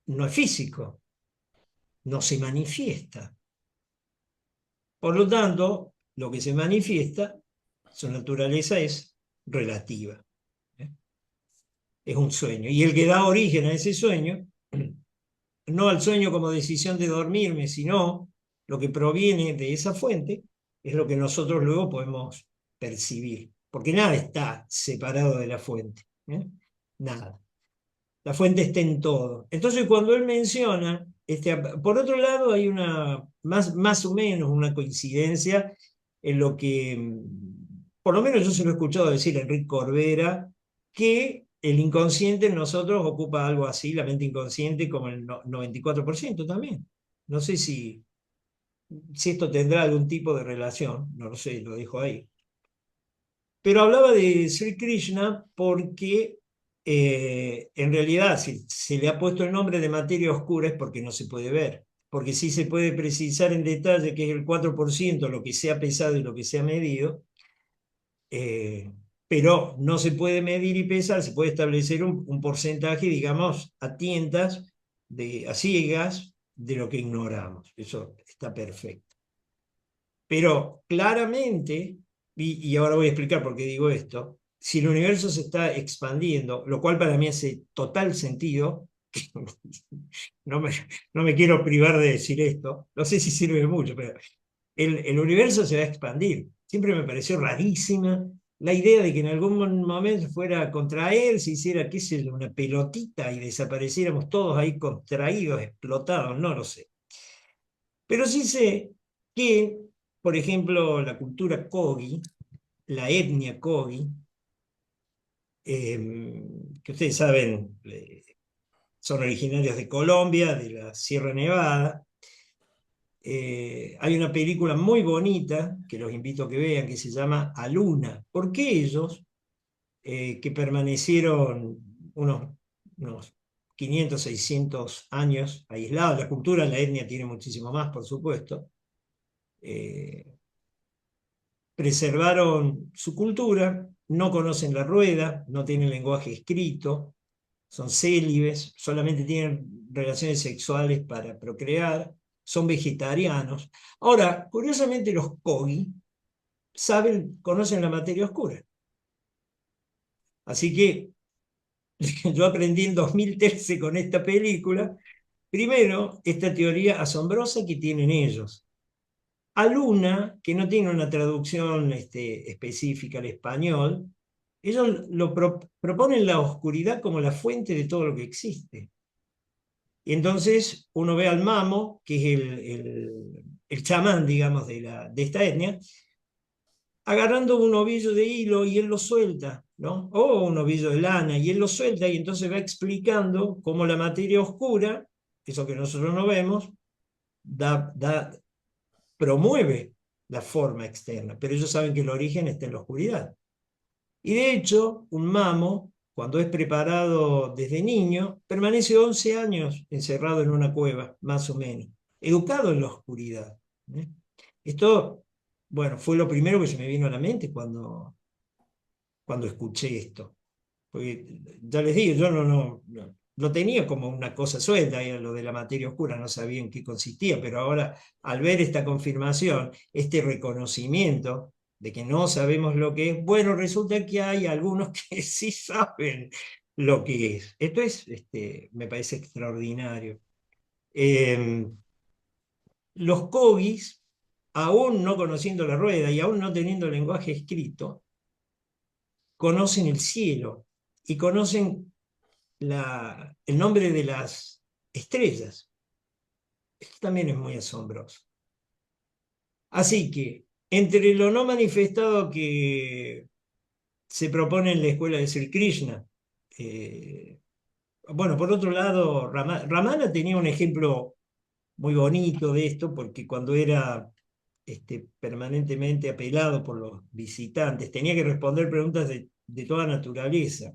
no es físico, no se manifiesta. Por lo tanto, lo que se manifiesta, su naturaleza es relativa. Es un sueño. Y el que da origen a ese sueño, no al sueño como decisión de dormirme, sino lo que proviene de esa fuente, es lo que nosotros luego podemos percibir. Porque nada está separado de la fuente. Nada. La fuente está en todo. Entonces, cuando él menciona, por otro lado, hay una, más o menos una coincidencia en lo que, por lo menos yo se lo he escuchado decir a Enrique Corbera, que el inconsciente en nosotros ocupa algo así, la mente inconsciente, como el 94% también. No sé si esto tendrá algún tipo de relación, no lo sé, lo dejo ahí. Pero hablaba de Sri Krishna porque en realidad si se le ha puesto el nombre de materia oscura es porque no se puede ver. Porque sí se puede precisar en detalle que es el 4% lo que se ha pesado y lo que se ha medido, pero no se puede medir y pesar, se puede establecer un porcentaje, digamos, a tientas, a ciegas, de lo que ignoramos. Eso está perfecto. Pero claramente, y ahora voy a explicar por qué digo esto, si el universo se está expandiendo, lo cual para mí hace total sentido, no me, no me quiero privar de decir esto, no sé si sirve mucho, pero el universo se va a expandir. Siempre me pareció rarísima la idea de que en algún momento fuera a contraer, se hiciera, qué sé yo, una pelotita y desapareciéramos todos ahí contraídos, explotados, no lo sé. Pero sí sé que, por ejemplo, la cultura Kogi, la etnia Kogi, que ustedes saben, son originarios de Colombia, de la Sierra Nevada. Hay una película muy bonita que los invito a que vean que se llama Aluna, porque ellos, que permanecieron unos 500, 600 años aislados, la cultura, la etnia tiene muchísimo más, por supuesto, preservaron su cultura, no conocen la rueda, no tienen lenguaje escrito, son célibes, solamente tienen relaciones sexuales para procrear, son vegetarianos. Ahora, curiosamente los Kogi conocen la materia oscura. Así que yo aprendí en 2013 con esta película, primero, esta teoría asombrosa que tienen ellos. Aluna, que no tiene una traducción específica al español, ellos proponen la oscuridad como la fuente de todo lo que existe. Y entonces uno ve al Mamo, que es el chamán, digamos, de esta etnia, agarrando un ovillo de hilo y él lo suelta, ¿no? O un ovillo de lana, y él lo suelta y entonces va explicando cómo la materia oscura, eso que nosotros no vemos, promueve la forma externa, pero ellos saben que el origen está en la oscuridad. Y de hecho, un mamo, cuando es preparado desde niño, permanece 11 años encerrado en una cueva, más o menos, educado en la oscuridad. Esto, bueno, fue lo primero que se me vino a la mente cuando escuché esto. Porque ya les digo, yo lo tenía como una cosa suelta, era lo de la materia oscura, no sabía en qué consistía, pero ahora al ver esta confirmación, este reconocimiento de que no sabemos lo que es, bueno, resulta que hay algunos que sí saben lo que es. Esto es, me parece extraordinario. Los Kogis, aún no conociendo la rueda y aún no teniendo lenguaje escrito, conocen el cielo y conocen el nombre de las estrellas. Esto también es muy asombroso. Así que, entre lo no manifestado que se propone en la escuela de Sri Krishna, bueno, por otro lado, Ramana tenía un ejemplo muy bonito de esto, porque cuando era permanentemente apelado por los visitantes, tenía que responder preguntas de toda naturaleza.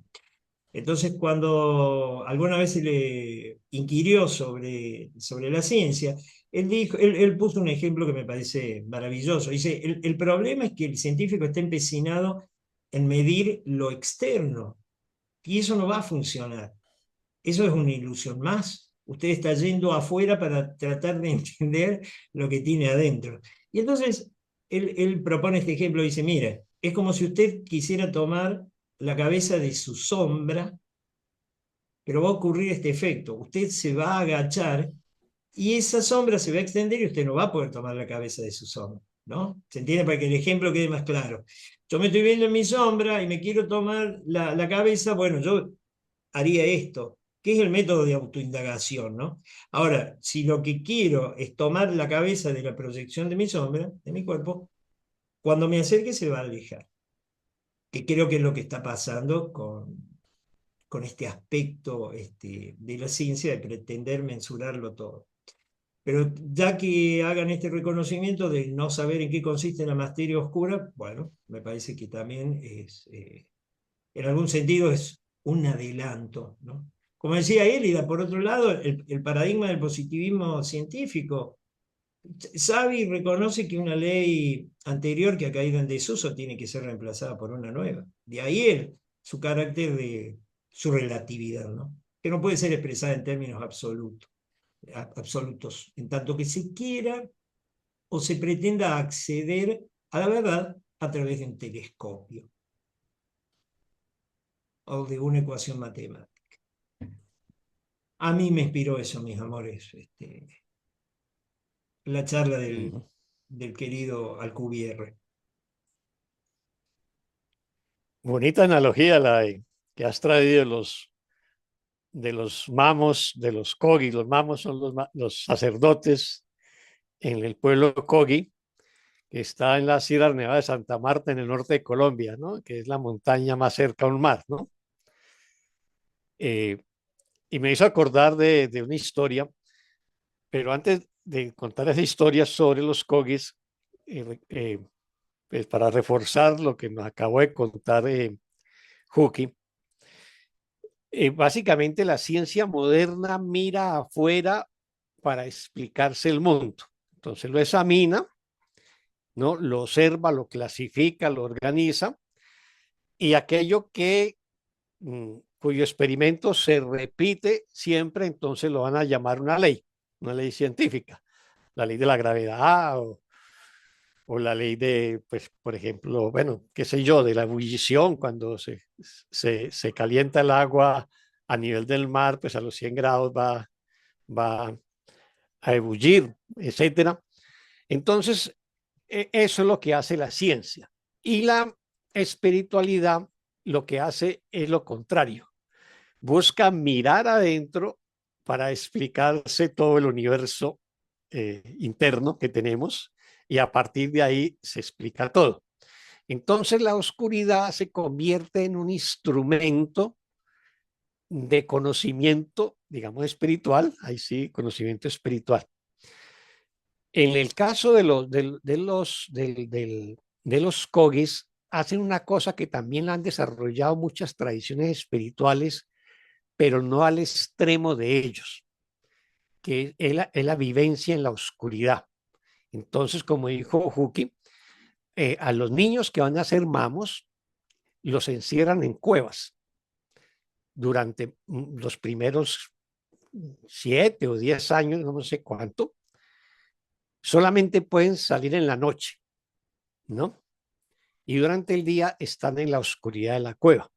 Entonces, cuando alguna vez se le inquirió sobre la ciencia, él puso un ejemplo que me parece maravilloso. Dice, el problema es que el científico está empecinado en medir lo externo, y eso no va a funcionar. Eso es una ilusión más. Usted está yendo afuera para tratar de entender lo que tiene adentro. Y entonces él propone este ejemplo, dice, mira, es como si usted quisiera tomar la cabeza de su sombra, pero va a ocurrir este efecto. Usted se va a agachar y esa sombra se va a extender y usted no va a poder tomar la cabeza de su sombra, ¿no? ¿Se entiende? Para que el ejemplo quede más claro. Yo me estoy viendo en mi sombra y me quiero tomar la cabeza, bueno, yo haría esto, que es el método de autoindagación, ¿no? Ahora, si lo que quiero es tomar la cabeza de la proyección de mi sombra, de mi cuerpo, cuando me acerque se va a alejar, que creo que es lo que está pasando con este aspecto de la ciencia de pretender mensurarlo todo. Pero ya que hagan este reconocimiento de no saber en qué consiste la materia oscura, bueno, me parece que también es, en algún sentido es un adelanto, ¿no? Como decía Elida, por otro lado, el paradigma del positivismo científico sabe y reconoce que una ley anterior que ha caído en desuso tiene que ser reemplazada por una nueva. De ahí su carácter de su relatividad, ¿no? Que no puede ser expresada en términos absolutos, en tanto que se quiera o se pretenda acceder a la verdad a través de un telescopio o de una ecuación matemática. A mí me inspiró eso, mis amores, la charla del querido Alcubierre. Bonita analogía que has traído de los mamos, de los Kogi. Los mamos son los sacerdotes en el pueblo Kogi, que está en la Sierra Nevada de Santa Marta, en el norte de Colombia, ¿no? Que es la montaña más cerca a un mar, ¿no? Y me hizo acordar de una historia, pero antes de contar esa historia sobre los Kogis, pues para reforzar lo que nos acabó de contar Huki, básicamente la ciencia moderna mira afuera para explicarse el mundo. Entonces lo examina, ¿no? Lo observa, lo clasifica, lo organiza, y aquello cuyo experimento se repite siempre, entonces lo van a llamar una ley científica, la ley de la gravedad o la ley de, pues, por ejemplo, bueno, qué sé yo, de la ebullición, cuando se calienta el agua a nivel del mar, pues a los 100 grados va a ebullir, etcétera. Entonces, eso es lo que hace la ciencia. Y la espiritualidad lo que hace es lo contrario. Busca mirar adentro para explicarse todo el universo interno que tenemos, y a partir de ahí se explica todo. Entonces la oscuridad se convierte en un instrumento de conocimiento, digamos, espiritual, ahí sí, conocimiento espiritual. En el caso de los Kogis, hacen una cosa que también han desarrollado muchas tradiciones espirituales, pero no al extremo de ellos, que es la vivencia en la oscuridad. Entonces, como dijo Huki, a los niños que van a ser mamos, los encierran en cuevas durante los primeros 7 o 10 años, no sé cuánto, solamente pueden salir en la noche, ¿no? Y durante el día están en la oscuridad de la cueva.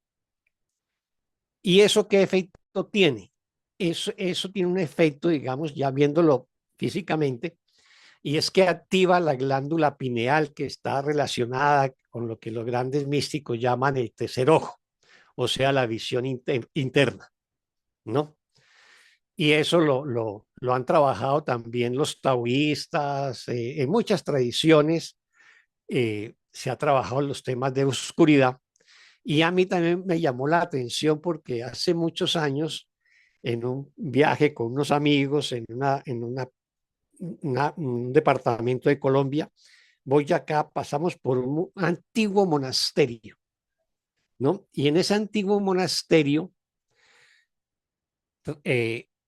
¿Y eso qué efecto tiene? Eso tiene un efecto, digamos, ya viéndolo físicamente, y es que activa la glándula pineal, que está relacionada con lo que los grandes místicos llaman el tercer ojo, o sea, la visión interna, ¿no? Y eso lo han trabajado también los taoístas, en muchas tradiciones se ha trabajado los temas de oscuridad. Y a mí también me llamó la atención porque hace muchos años, en un viaje con unos amigos un departamento de Colombia, Boyacá, pasamos por un antiguo monasterio, ¿no? Y en ese antiguo monasterio,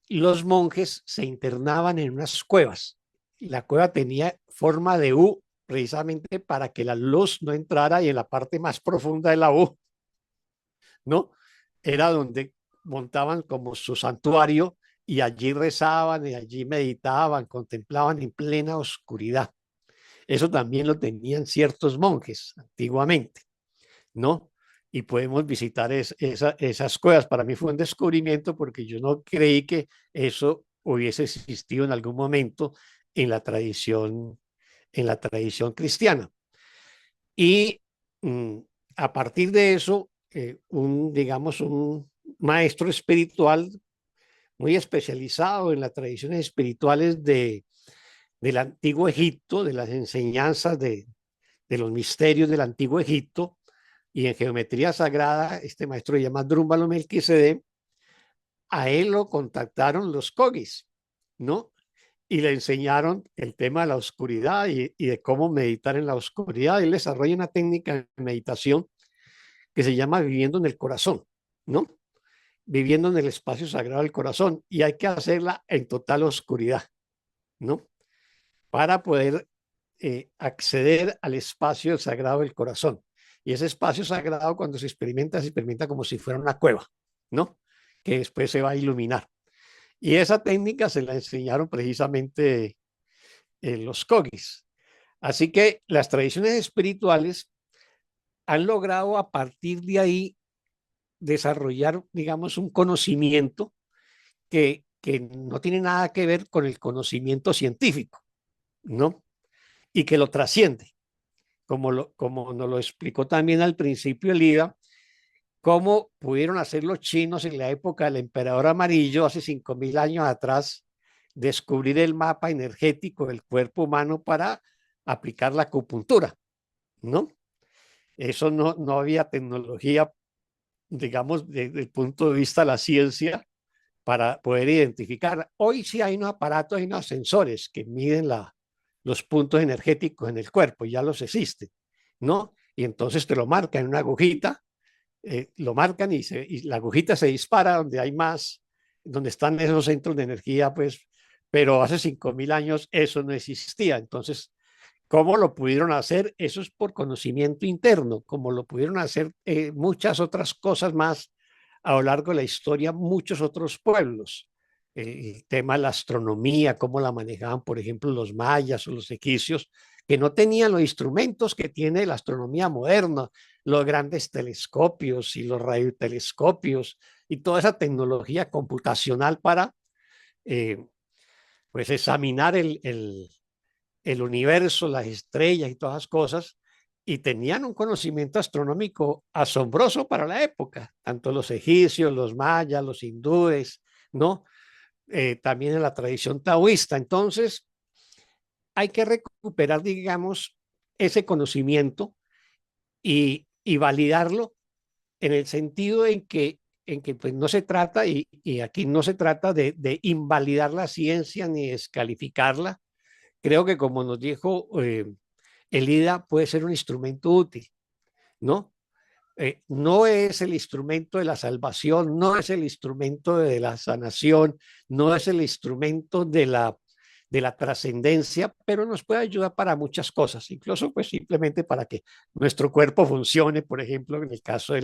los monjes se internaban en unas cuevas. La cueva tenía forma de U, precisamente para que la luz no entrara, y en la parte más profunda de la U, ¿no? Era donde montaban como su santuario, y allí rezaban y allí meditaban, contemplaban en plena oscuridad. Eso también lo tenían ciertos monjes antiguamente, ¿no? Y podemos visitar esas cuevas. Para mí fue un descubrimiento porque yo no creí que eso hubiese existido en algún momento en la tradición cristiana. Y a partir de eso, digamos, un maestro espiritual muy especializado en las tradiciones espirituales del antiguo Egipto, de las enseñanzas de los misterios del antiguo Egipto, y en geometría sagrada, este maestro se llama Drúmbalo Melquisedec. A él lo contactaron los Kogis, ¿no? Y le enseñaron el tema de la oscuridad y de cómo meditar en la oscuridad. Él desarrolla una técnica de meditación que se llama viviendo en el corazón, ¿no? Viviendo en el espacio sagrado del corazón, y hay que hacerla en total oscuridad, ¿no? Para poder acceder al espacio sagrado del corazón. Y ese espacio sagrado, cuando se experimenta como si fuera una cueva, ¿no? Que después se va a iluminar. Y esa técnica se la enseñaron precisamente los Kogis. Así que las tradiciones espirituales han logrado a partir de ahí desarrollar, digamos, un conocimiento que no tiene nada que ver con el conocimiento científico, ¿no? Y que lo trasciende, como nos lo explicó también al principio Elida, cómo pudieron hacer los chinos en la época del emperador amarillo, hace 5.000 años atrás, descubrir el mapa energético del cuerpo humano para aplicar la acupuntura, ¿no? Eso no había tecnología, digamos, desde el punto de vista de la ciencia, para poder identificar. Hoy sí hay unos aparatos, hay unos sensores que miden los puntos energéticos en el cuerpo, ya los existen, ¿no? Y entonces te lo marcan en una agujita, lo marcan y la agujita se dispara donde hay más, donde están esos centros de energía, pues, pero hace 5.000 años eso no existía. Entonces, ¿cómo lo pudieron hacer? Eso es por conocimiento interno, como lo pudieron hacer muchas otras cosas más a lo largo de la historia, muchos otros pueblos. El tema de la astronomía, cómo la manejaban, por ejemplo, los mayas o los egipcios, que no tenían los instrumentos que tiene la astronomía moderna, los grandes telescopios y los radiotelescopios y toda esa tecnología computacional para pues examinar el universo, las estrellas y todas las cosas, y tenían un conocimiento astronómico asombroso para la época, tanto los egipcios, los mayas, los hindúes, ¿no? También en la tradición taoísta. Entonces, hay que recuperar, digamos, ese conocimiento y validarlo en el sentido en que pues no se trata, y aquí no se trata de invalidar la ciencia ni descalificarla. Creo que, como nos dijo Elida, puede ser un instrumento útil, ¿no? No es el instrumento de la salvación, no es el instrumento de la sanación, no es el instrumento de la trascendencia, pero nos puede ayudar para muchas cosas, incluso pues simplemente para que nuestro cuerpo funcione, por ejemplo, en el caso de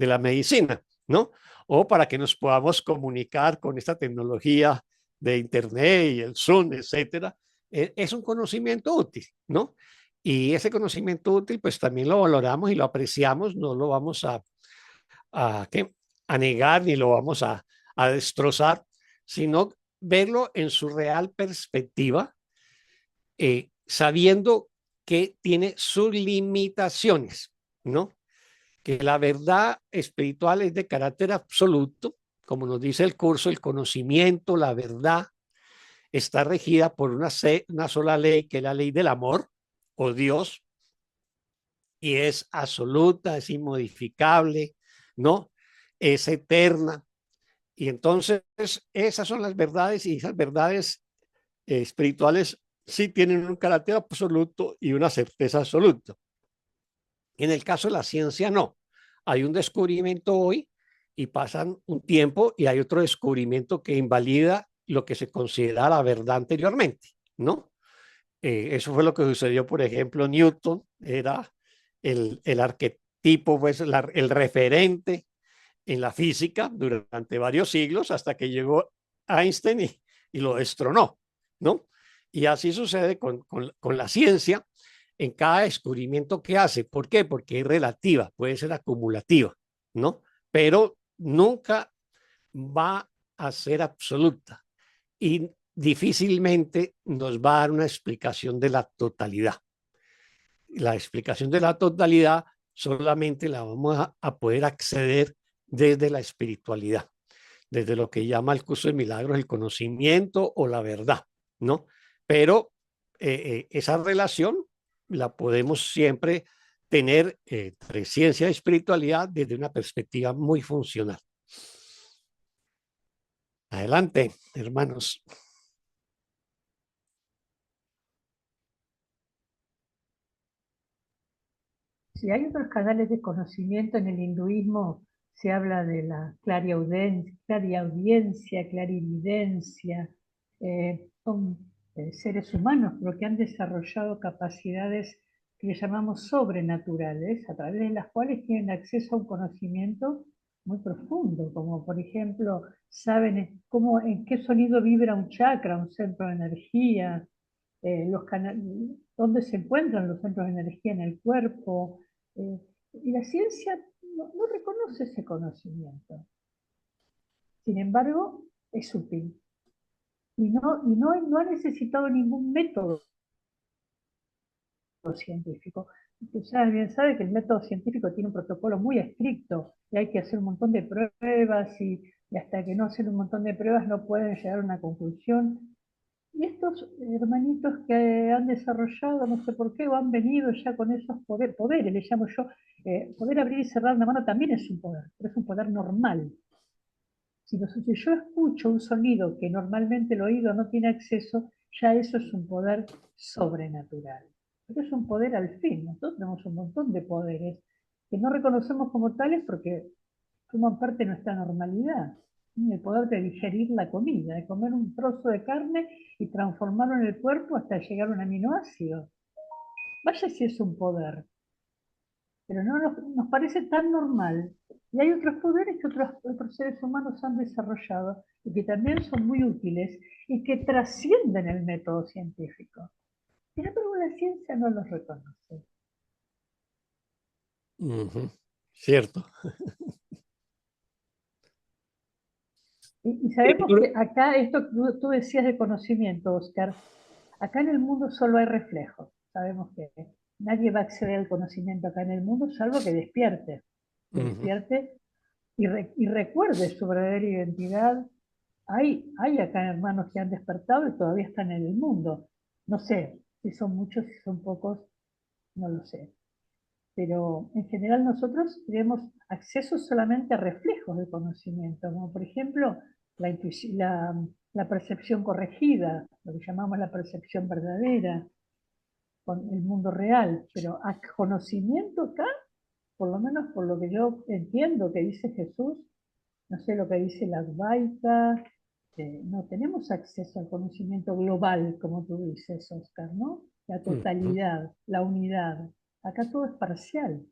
la medicina. ¿no? O para que nos podamos comunicar con esta tecnología de Internet y el Zoom, etcétera, es un conocimiento útil, ¿no? Y ese conocimiento útil, pues también lo valoramos y lo apreciamos, no lo vamos ¿qué? A negar ni lo vamos a destrozar, sino verlo en su real perspectiva, sabiendo que tiene sus limitaciones, ¿no? Que la verdad espiritual es de carácter absoluto, como nos dice el curso, el conocimiento, la verdad, está regida por una sola ley, que es la ley del amor o Dios, y es absoluta, es inmodificable, ¿no? Es eterna. Y entonces esas son las verdades, y esas verdades espirituales sí tienen un carácter absoluto y una certeza absoluta. En el caso de la ciencia, no. Hay un descubrimiento hoy y pasan un tiempo y hay otro descubrimiento que invalida lo que se considera la verdad anteriormente, ¿no? Eso fue lo que sucedió, por ejemplo, Newton era el arquetipo, pues el referente en la física durante varios siglos hasta que llegó Einstein y lo destronó, ¿no? Y así sucede con la ciencia en cada descubrimiento que hace. ¿Por qué? Porque es relativa, puede ser acumulativa, ¿no? Pero nunca va a ser absoluta y difícilmente nos va a dar una explicación de la totalidad. La explicación de la totalidad solamente la vamos a poder acceder desde la espiritualidad, desde lo que llama el curso de milagros el conocimiento o la verdad, ¿no? Pero esa relación la podemos siempre tener entre ciencia y espiritualidad desde una perspectiva muy funcional. Adelante, hermanos. Si hay otros canales de conocimiento en el hinduismo, se habla de la clariaudiencia, clarividencia. Son seres humanos, pero que han desarrollado capacidades que le llamamos sobrenaturales, a través de las cuales tienen acceso a un conocimiento muy profundo, como por ejemplo, saben cómo, en qué sonido vibra un chakra, un centro de energía, dónde se encuentran los centros de energía en el cuerpo. Y la ciencia no reconoce ese conocimiento. Sin embargo, es útil. Y no ha necesitado ningún método científico. Usted bien sabe que el método científico tiene un protocolo muy estricto y hay que hacer un montón de pruebas y hasta que no hacen un montón de pruebas no pueden llegar a una conclusión. Y estos hermanitos que han desarrollado, no sé por qué, o han venido ya con esos poderes, le llamo yo, poder abrir y cerrar una mano también es un poder, pero es un poder normal. Si yo escucho un sonido que normalmente el oído no tiene acceso, ya eso es un poder sobrenatural. Pero es un poder al fin. Nosotros tenemos un montón de poderes que no reconocemos como tales porque forman parte de nuestra normalidad. El poder de digerir la comida, de comer un trozo de carne y transformarlo en el cuerpo hasta llegar a un aminoácido. Vaya si es un poder, pero no nos parece tan normal. Y hay otros poderes que otros seres humanos han desarrollado y que también son muy útiles y que trascienden el método científico. Sin embargo, la ciencia no los reconoce. Cierto. Y sabemos que acá, esto que tú decías de conocimiento, Oscar, acá en el mundo solo hay reflejos. Sabemos que nadie va a acceder al conocimiento acá en el mundo, salvo que despierte. Que despierte y recuerde su verdadera identidad. Hay acá hermanos que han despertado y todavía están en el mundo. No sé si son muchos, si son pocos, no lo sé. Pero en general nosotros tenemos acceso solamente a reflejos de conocimiento, como por ejemplo la percepción corregida, lo que llamamos la percepción verdadera, con el mundo real. Pero a conocimiento acá, por lo menos por lo que yo entiendo que dice Jesús, no sé lo que dice la Advaita, no tenemos acceso al conocimiento global, como tú dices, Oscar, ¿no? La totalidad, la unidad. Acá todo es parcial,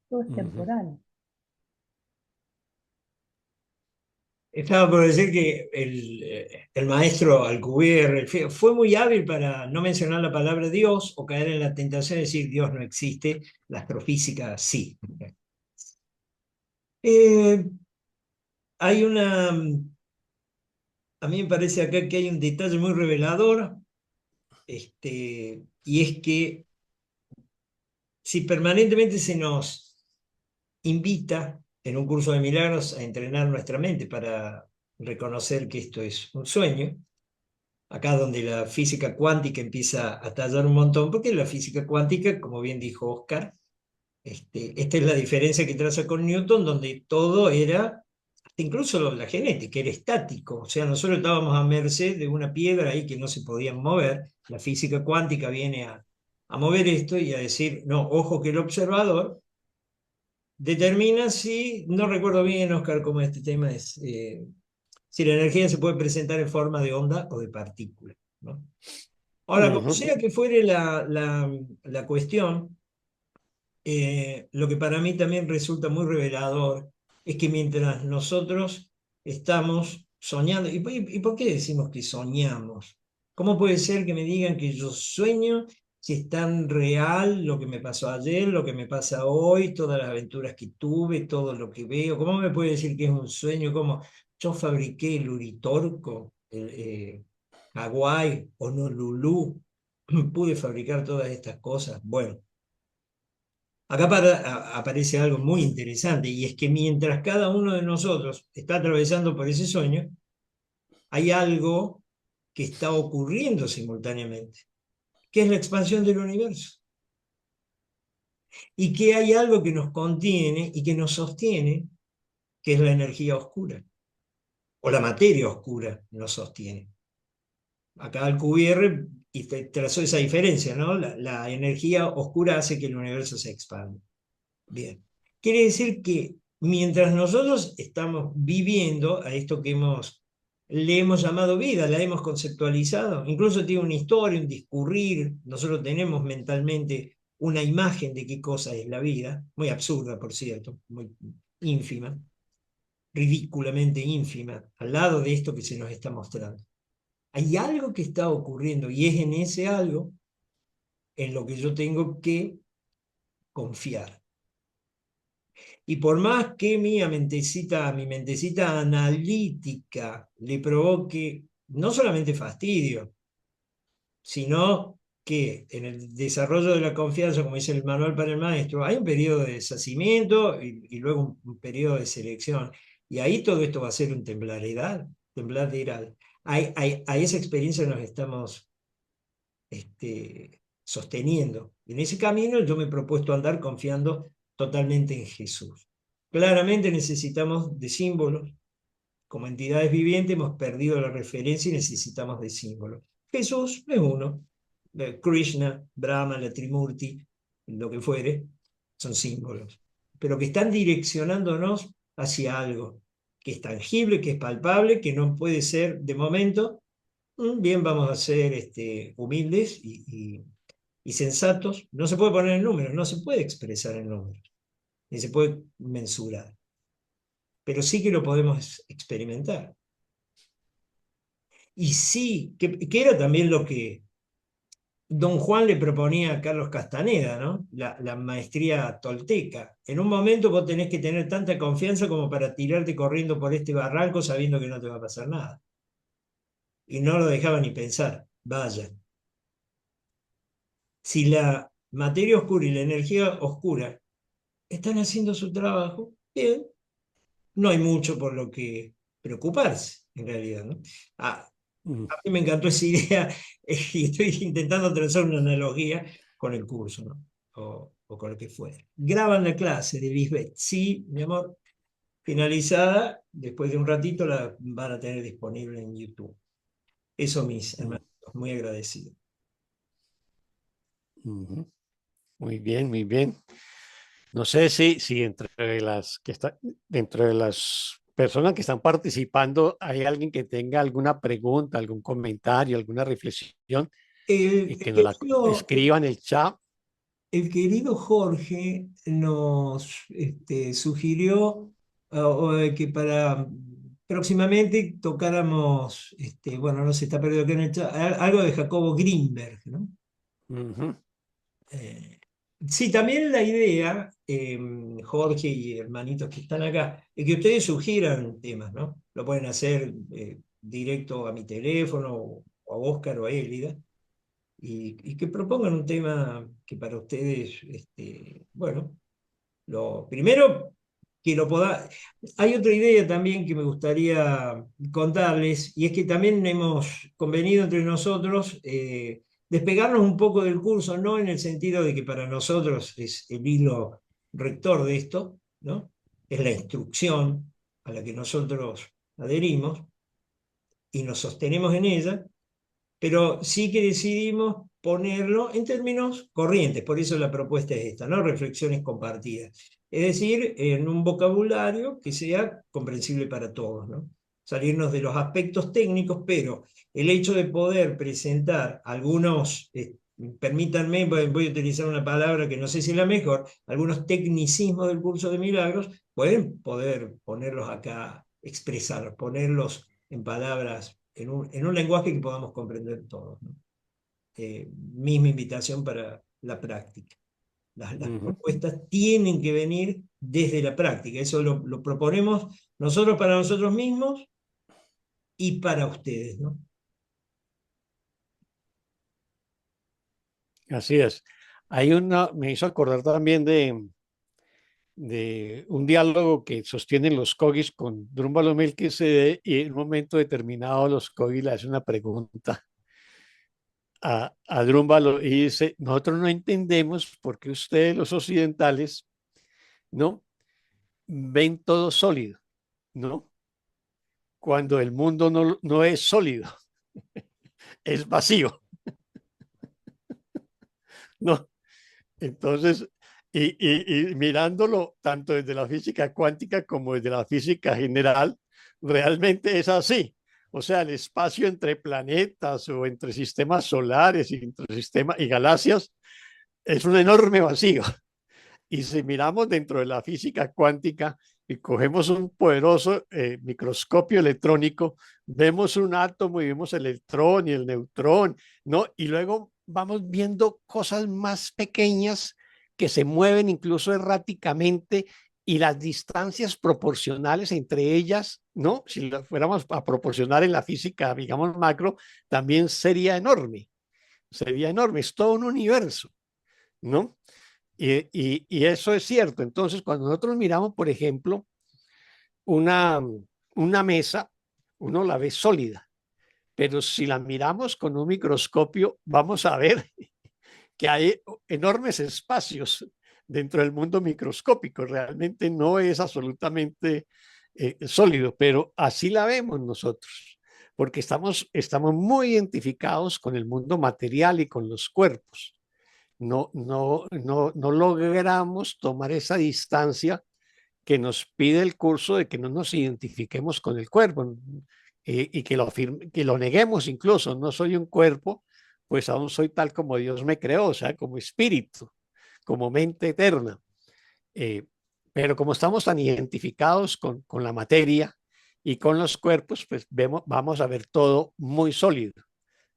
todo es temporal. Estaba por decir que el maestro Alcubierre fue muy hábil para no mencionar la palabra Dios o caer en la tentación de decir Dios no existe, la astrofísica sí. Eh, hay una, a mí me parece acá que hay un detalle muy revelador, y es que si permanentemente se nos invita en un curso de milagros a entrenar nuestra mente para reconocer que esto es un sueño, acá donde la física cuántica empieza a tallar un montón, porque la física cuántica, como bien dijo Oscar, esta es la diferencia que traza con Newton, donde todo era, hasta incluso la genética, era estático, o sea, nosotros estábamos a merced de una piedra ahí que no se podían mover, la física cuántica viene a mover esto y a decir, no, ojo que el observador determina si, no recuerdo bien, Oscar, cómo este tema es, si la energía se puede presentar en forma de onda o de partícula, ¿no? Ahora, como Ujú. sea que fuere la cuestión, lo que para mí también resulta muy revelador es que mientras nosotros estamos soñando, ¿y por qué decimos que soñamos? ¿Cómo puede ser que me digan que yo sueño si es tan real lo que me pasó ayer, lo que me pasa hoy, todas las aventuras que tuve, todo lo que veo? ¿Cómo me puede decir que es un sueño? ¿Cómo yo fabriqué el Uritorco, Hawái, Honolulu? Pude fabricar todas estas cosas. Bueno. Acá aparece algo muy interesante y es que mientras cada uno de nosotros está atravesando por ese sueño, hay algo que está ocurriendo simultáneamente, que es la expansión del universo. Y que hay algo que nos contiene y que nos sostiene, que es la energía oscura, o la materia oscura nos sostiene. Acá Alcubierre trazó esa diferencia, ¿no? La energía oscura hace que el universo se expanda. Bien. Quiere decir que mientras nosotros estamos viviendo a esto que le hemos llamado vida, la hemos conceptualizado, incluso tiene una historia, un discurrir, nosotros tenemos mentalmente una imagen de qué cosa es la vida, muy absurda, por cierto, muy ínfima, ridículamente ínfima, al lado de esto que se nos está mostrando. Hay algo que está ocurriendo y es en ese algo en lo que yo tengo que confiar. Y por más que mi mentecita analítica le provoque no solamente fastidio, sino que en el desarrollo de la confianza, como dice el manual para el maestro, hay un periodo de deshacimiento y luego un periodo de selección. Y ahí todo esto va a ser un tembladeral. A esa experiencia nos estamos sosteniendo. En ese camino yo me he propuesto andar confiando totalmente en Jesús. Claramente necesitamos de símbolos. Como entidades vivientes hemos perdido la referencia y necesitamos de símbolos. Jesús es uno. Krishna, Brahma, la Trimurti, lo que fuere, son símbolos. Pero que están direccionándonos hacia algo que es tangible, que es palpable, que no puede ser de momento. Bien, vamos a ser humildes y sensatos. No se puede poner en números, no se puede expresar en números, ni se puede mensurar, pero sí que lo podemos experimentar. Y sí, que era también lo que Don Juan le proponía a Carlos Castaneda, ¿no? La maestría tolteca. En un momento vos tenés que tener tanta confianza como para tirarte corriendo por este barranco sabiendo que no te va a pasar nada. Y no lo dejaba ni pensar, vaya. Si la materia oscura y la energía oscura están haciendo su trabajo, bien, no hay mucho por lo que preocuparse, en realidad, ¿no? A mí me encantó esa idea y estoy intentando trazar una analogía con el curso, ¿no? O con lo que fuera. Graban la clase de Lisbeth, sí, mi amor, finalizada, después de un ratito la van a tener disponible en YouTube. Eso, mis hermanos, muy agradecido. Ujú. Muy bien, muy bien. No sé si dentro de las personas que están participando hay alguien que tenga alguna pregunta, algún comentario, alguna reflexión y El que nos la querido, escriba en el chat. el querido Jorge nos sugirió que próximamente tocáramos, bueno, no se está perdido acá en el chat, algo de Jacobo Greenberg, ¿no? Ujú. Sí, también la idea, Jorge y hermanitos que están acá, es que ustedes sugieran temas, ¿no? Lo pueden hacer directo a mi teléfono o a Óscar o a Élida, y que propongan un tema que para ustedes, bueno, lo primero que lo poda. Hay otra idea también que me gustaría contarles, y es que también hemos convenido entre nosotros despegarnos un poco del curso, no en el sentido de que para nosotros es el hilo rector de esto, ¿no? Es la instrucción a la que nosotros adherimos y nos sostenemos en ella, pero sí que decidimos ponerlo en términos corrientes, por eso la propuesta es esta, ¿no? Reflexiones compartidas. Es decir, en un vocabulario que sea comprensible para todos, ¿no? Salirnos de los aspectos técnicos, pero el hecho de poder presentar algunos, permítanme, voy a utilizar una palabra que no sé si es la mejor, algunos tecnicismos del curso de milagros, pueden poder ponerlos acá, expresar, ponerlos en palabras, en un lenguaje que podamos comprender todos, ¿no? Misma invitación para la práctica. Las Ujú. propuestas tienen que venir desde la práctica. Eso lo proponemos nosotros para nosotros mismos y para ustedes, ¿no? Así es. Me hizo acordar también de un diálogo que sostienen los Kogis con Drúmbalo Melquisedec, y en un momento determinado los Kogis le hacen una pregunta a Drúmbalo y dice: nosotros no entendemos por qué ustedes, los occidentales, ¿no? Ven todo sólido, ¿no? Cuando el mundo no es sólido, es vacío, ¿no? Entonces, y mirándolo tanto desde la física cuántica como desde la física general, realmente es así. O sea, el espacio entre planetas o entre sistemas solares y entre sistemas y galaxias es un enorme vacío. Y si miramos dentro de la física cuántica y cogemos un poderoso microscopio electrónico, vemos un átomo y vemos el electrón y el neutrón, ¿no? Y luego vamos viendo cosas más pequeñas que se mueven incluso erráticamente, y las distancias proporcionales entre ellas, ¿no? Si lo fuéramos a proporcionar en la física, digamos, macro, también sería enorme. Sería enorme. Es todo un universo, ¿no? Y eso es cierto. Entonces, cuando nosotros miramos, por ejemplo, una, una mesa, uno la ve sólida, pero si la miramos con un microscopio, vamos a ver que hay enormes espacios dentro del mundo microscópico. Realmente no es absolutamente sólido, pero así la vemos nosotros, porque estamos muy identificados con el mundo material y con los cuerpos. No logramos tomar esa distancia que nos pide el curso, de que no nos identifiquemos con el cuerpo, y que lo neguemos incluso. No soy un cuerpo, pues aún soy tal como Dios me creó, o sea, como espíritu, como mente eterna. Eh, pero como estamos tan identificados con la materia y con los cuerpos, pues vamos a ver todo muy sólido,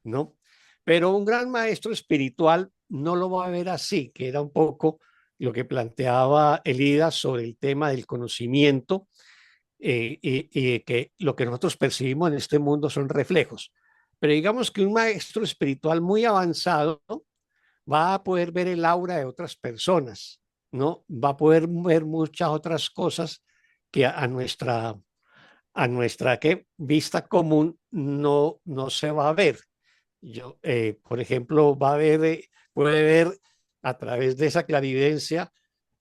¿no? Pero un gran maestro espiritual no lo va a ver así, que era un poco lo que planteaba Elida sobre el tema del conocimiento, y que lo que nosotros percibimos en este mundo son reflejos. Pero digamos que un maestro espiritual muy avanzado va a poder ver el aura de otras personas, ¿no? Va a poder ver muchas otras cosas que a nuestra ¿qué? Vista común no se va a ver. Por ejemplo, puede ver a través de esa clarividencia,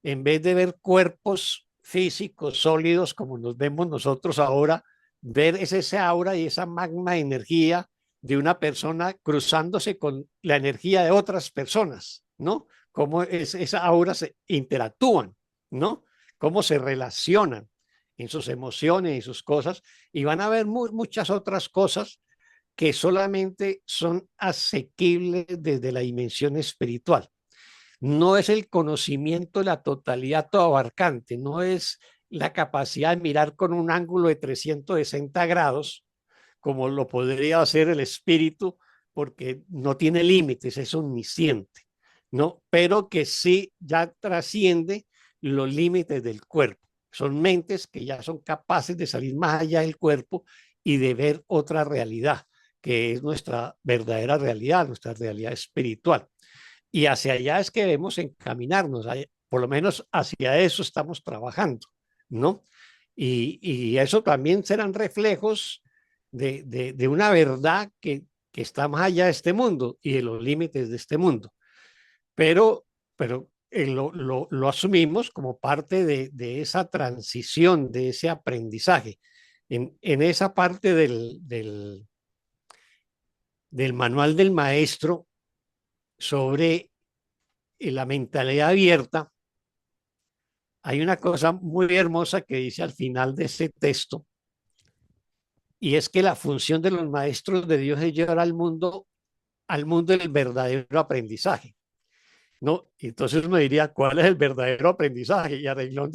en vez de ver cuerpos físicos sólidos como nos vemos nosotros ahora, ver esa aura y esa magma de energía de una persona cruzándose con la energía de otras personas, ¿no? Cómo esa aura se interactúan, ¿no? Cómo se relacionan en sus emociones y sus cosas, y van a ver muchas otras cosas que solamente son asequibles desde la dimensión espiritual. No es el conocimiento de la totalidad todo abarcante, no es la capacidad de mirar con un ángulo de 360 grados, como lo podría hacer el espíritu, porque no tiene límites, es omnisciente, ¿no? Pero que sí ya trasciende los límites del cuerpo. Son mentes que ya son capaces de salir más allá del cuerpo y de ver otra realidad, que es nuestra verdadera realidad, nuestra realidad espiritual. Y hacia allá es que debemos encaminarnos, por lo menos hacia eso estamos trabajando, ¿no? Y eso también serán reflejos de una verdad que está más allá de este mundo y de los límites de este mundo. Pero lo asumimos como parte de esa transición, de ese aprendizaje. En esa parte del manual del maestro sobre la mentalidad abierta, hay una cosa muy hermosa que dice al final de ese texto, y es que la función de los maestros de Dios es llevar al mundo el verdadero aprendizaje, ¿no? Y entonces uno diría, ¿cuál es el verdadero aprendizaje? Y Arreglón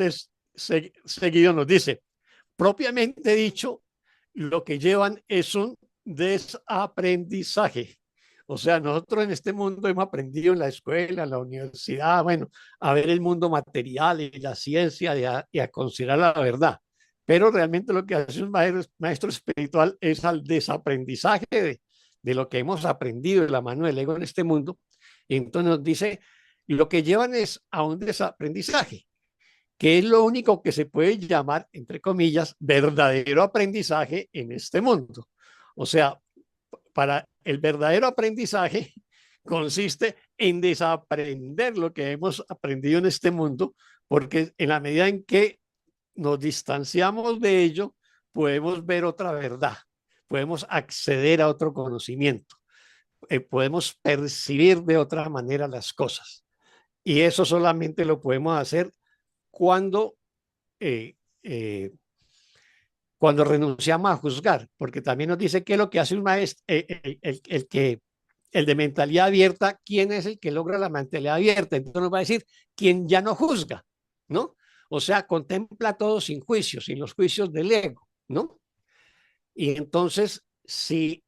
seguido nos dice, propiamente dicho, lo que llevan es un desaprendizaje. O sea, nosotros en este mundo hemos aprendido en la escuela, en la universidad, bueno, a ver el mundo material y la ciencia y a considerar la verdad. Pero realmente lo que hace un maestro espiritual es al desaprendizaje de lo que hemos aprendido de la mano del ego en este mundo. Y entonces nos dice, lo que llevan es a un desaprendizaje, que es lo único que se puede llamar, entre comillas, verdadero aprendizaje en este mundo. O sea, para el verdadero aprendizaje consiste en desaprender lo que hemos aprendido en este mundo, porque en la medida en que nos distanciamos de ello, podemos ver otra verdad, podemos acceder a otro conocimiento, podemos percibir de otra manera las cosas. Y eso solamente lo podemos hacer cuando, eh, eh, cuando renunciamos a juzgar, porque también nos dice que lo que hace un maestro, el de mentalidad abierta, ¿quién es el que logra la mentalidad abierta? Entonces nos va a decir, quien ya no juzga, ¿no? O sea, contempla todo sin juicios, sin los juicios del ego, ¿no? Y entonces, si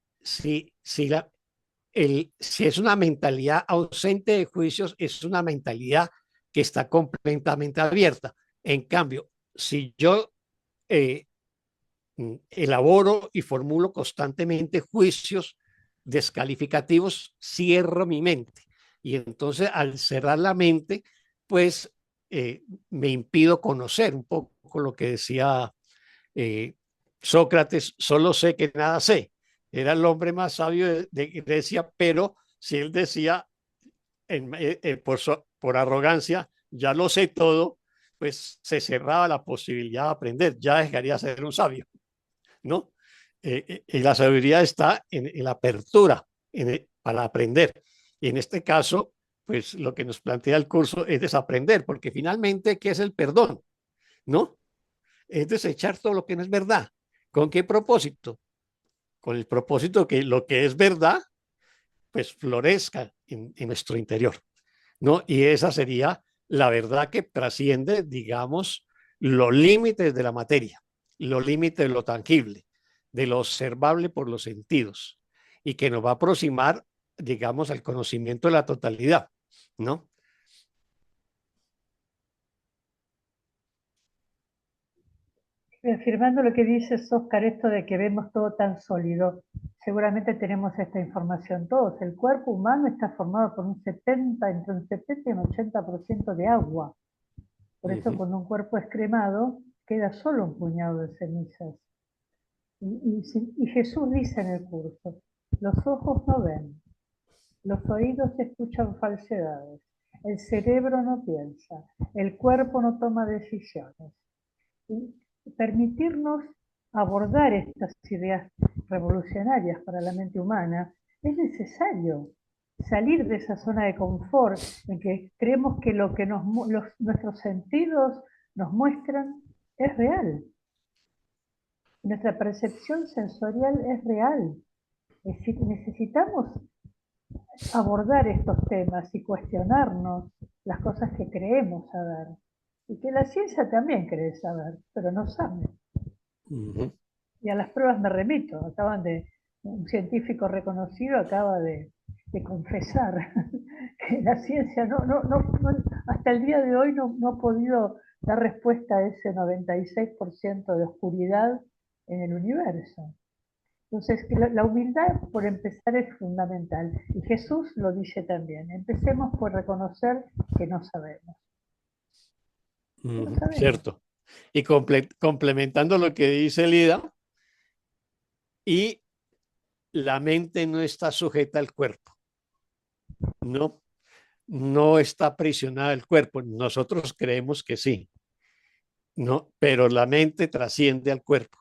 es una mentalidad ausente de juicios, es una mentalidad que está completamente abierta. En cambio, si yo elaboro y formulo constantemente juicios descalificativos, cierro mi mente. Y entonces al cerrar la mente, pues me impido conocer un poco lo que decía Sócrates, solo sé que nada sé. Era el hombre más sabio de Grecia, pero si él decía por arrogancia, ya lo sé todo, pues se cerraba la posibilidad de aprender, ya dejaría de ser un sabio, ¿no? Y la sabiduría está en la apertura para aprender. Y en este caso, pues lo que nos plantea el curso es desaprender, porque finalmente, ¿qué es el perdón? ¿No? Es desechar todo lo que no es verdad. ¿Con qué propósito? Con el propósito que lo que es verdad, pues florezca en nuestro interior, ¿no? Y esa sería la verdad que trasciende, digamos, los límites de la materia, los límites de lo tangible, de lo observable por los sentidos, y que nos va a aproximar, digamos, al conocimiento de la totalidad, ¿no? Afirmando lo que dices, Oscar, esto de que vemos todo tan sólido, seguramente tenemos esta información todos. El cuerpo humano está formado por entre un 70 y un 80% de agua. Por eso cuando un cuerpo es cremado, queda solo un puñado de cenizas. Y Jesús dice en el curso, los ojos no ven, los oídos escuchan falsedades, el cerebro no piensa, el cuerpo no toma decisiones. Y permitirnos abordar estas ideas revolucionarias para la mente humana es necesario. Salir de esa zona de confort en que creemos que lo que nuestros sentidos nos muestran es real. Nuestra percepción sensorial es real. Es decir, necesitamos abordar estos temas y cuestionarnos las cosas que creemos saber. y que la ciencia también quiere saber, pero no sabe. Ujú. Y a las pruebas me remito, un científico reconocido acaba de confesar que la ciencia hasta el día de hoy no ha podido dar respuesta a ese 96% de oscuridad en el universo. Entonces, la humildad, por empezar, es fundamental. Y Jesús lo dice también. Empecemos por reconocer que no sabemos. Que no Ujú, sabemos. cierto. Y complementando lo que dice Lida, y la mente no está sujeta al cuerpo, no, no está aprisionada al cuerpo. Nosotros creemos que sí, no, pero la mente trasciende al cuerpo.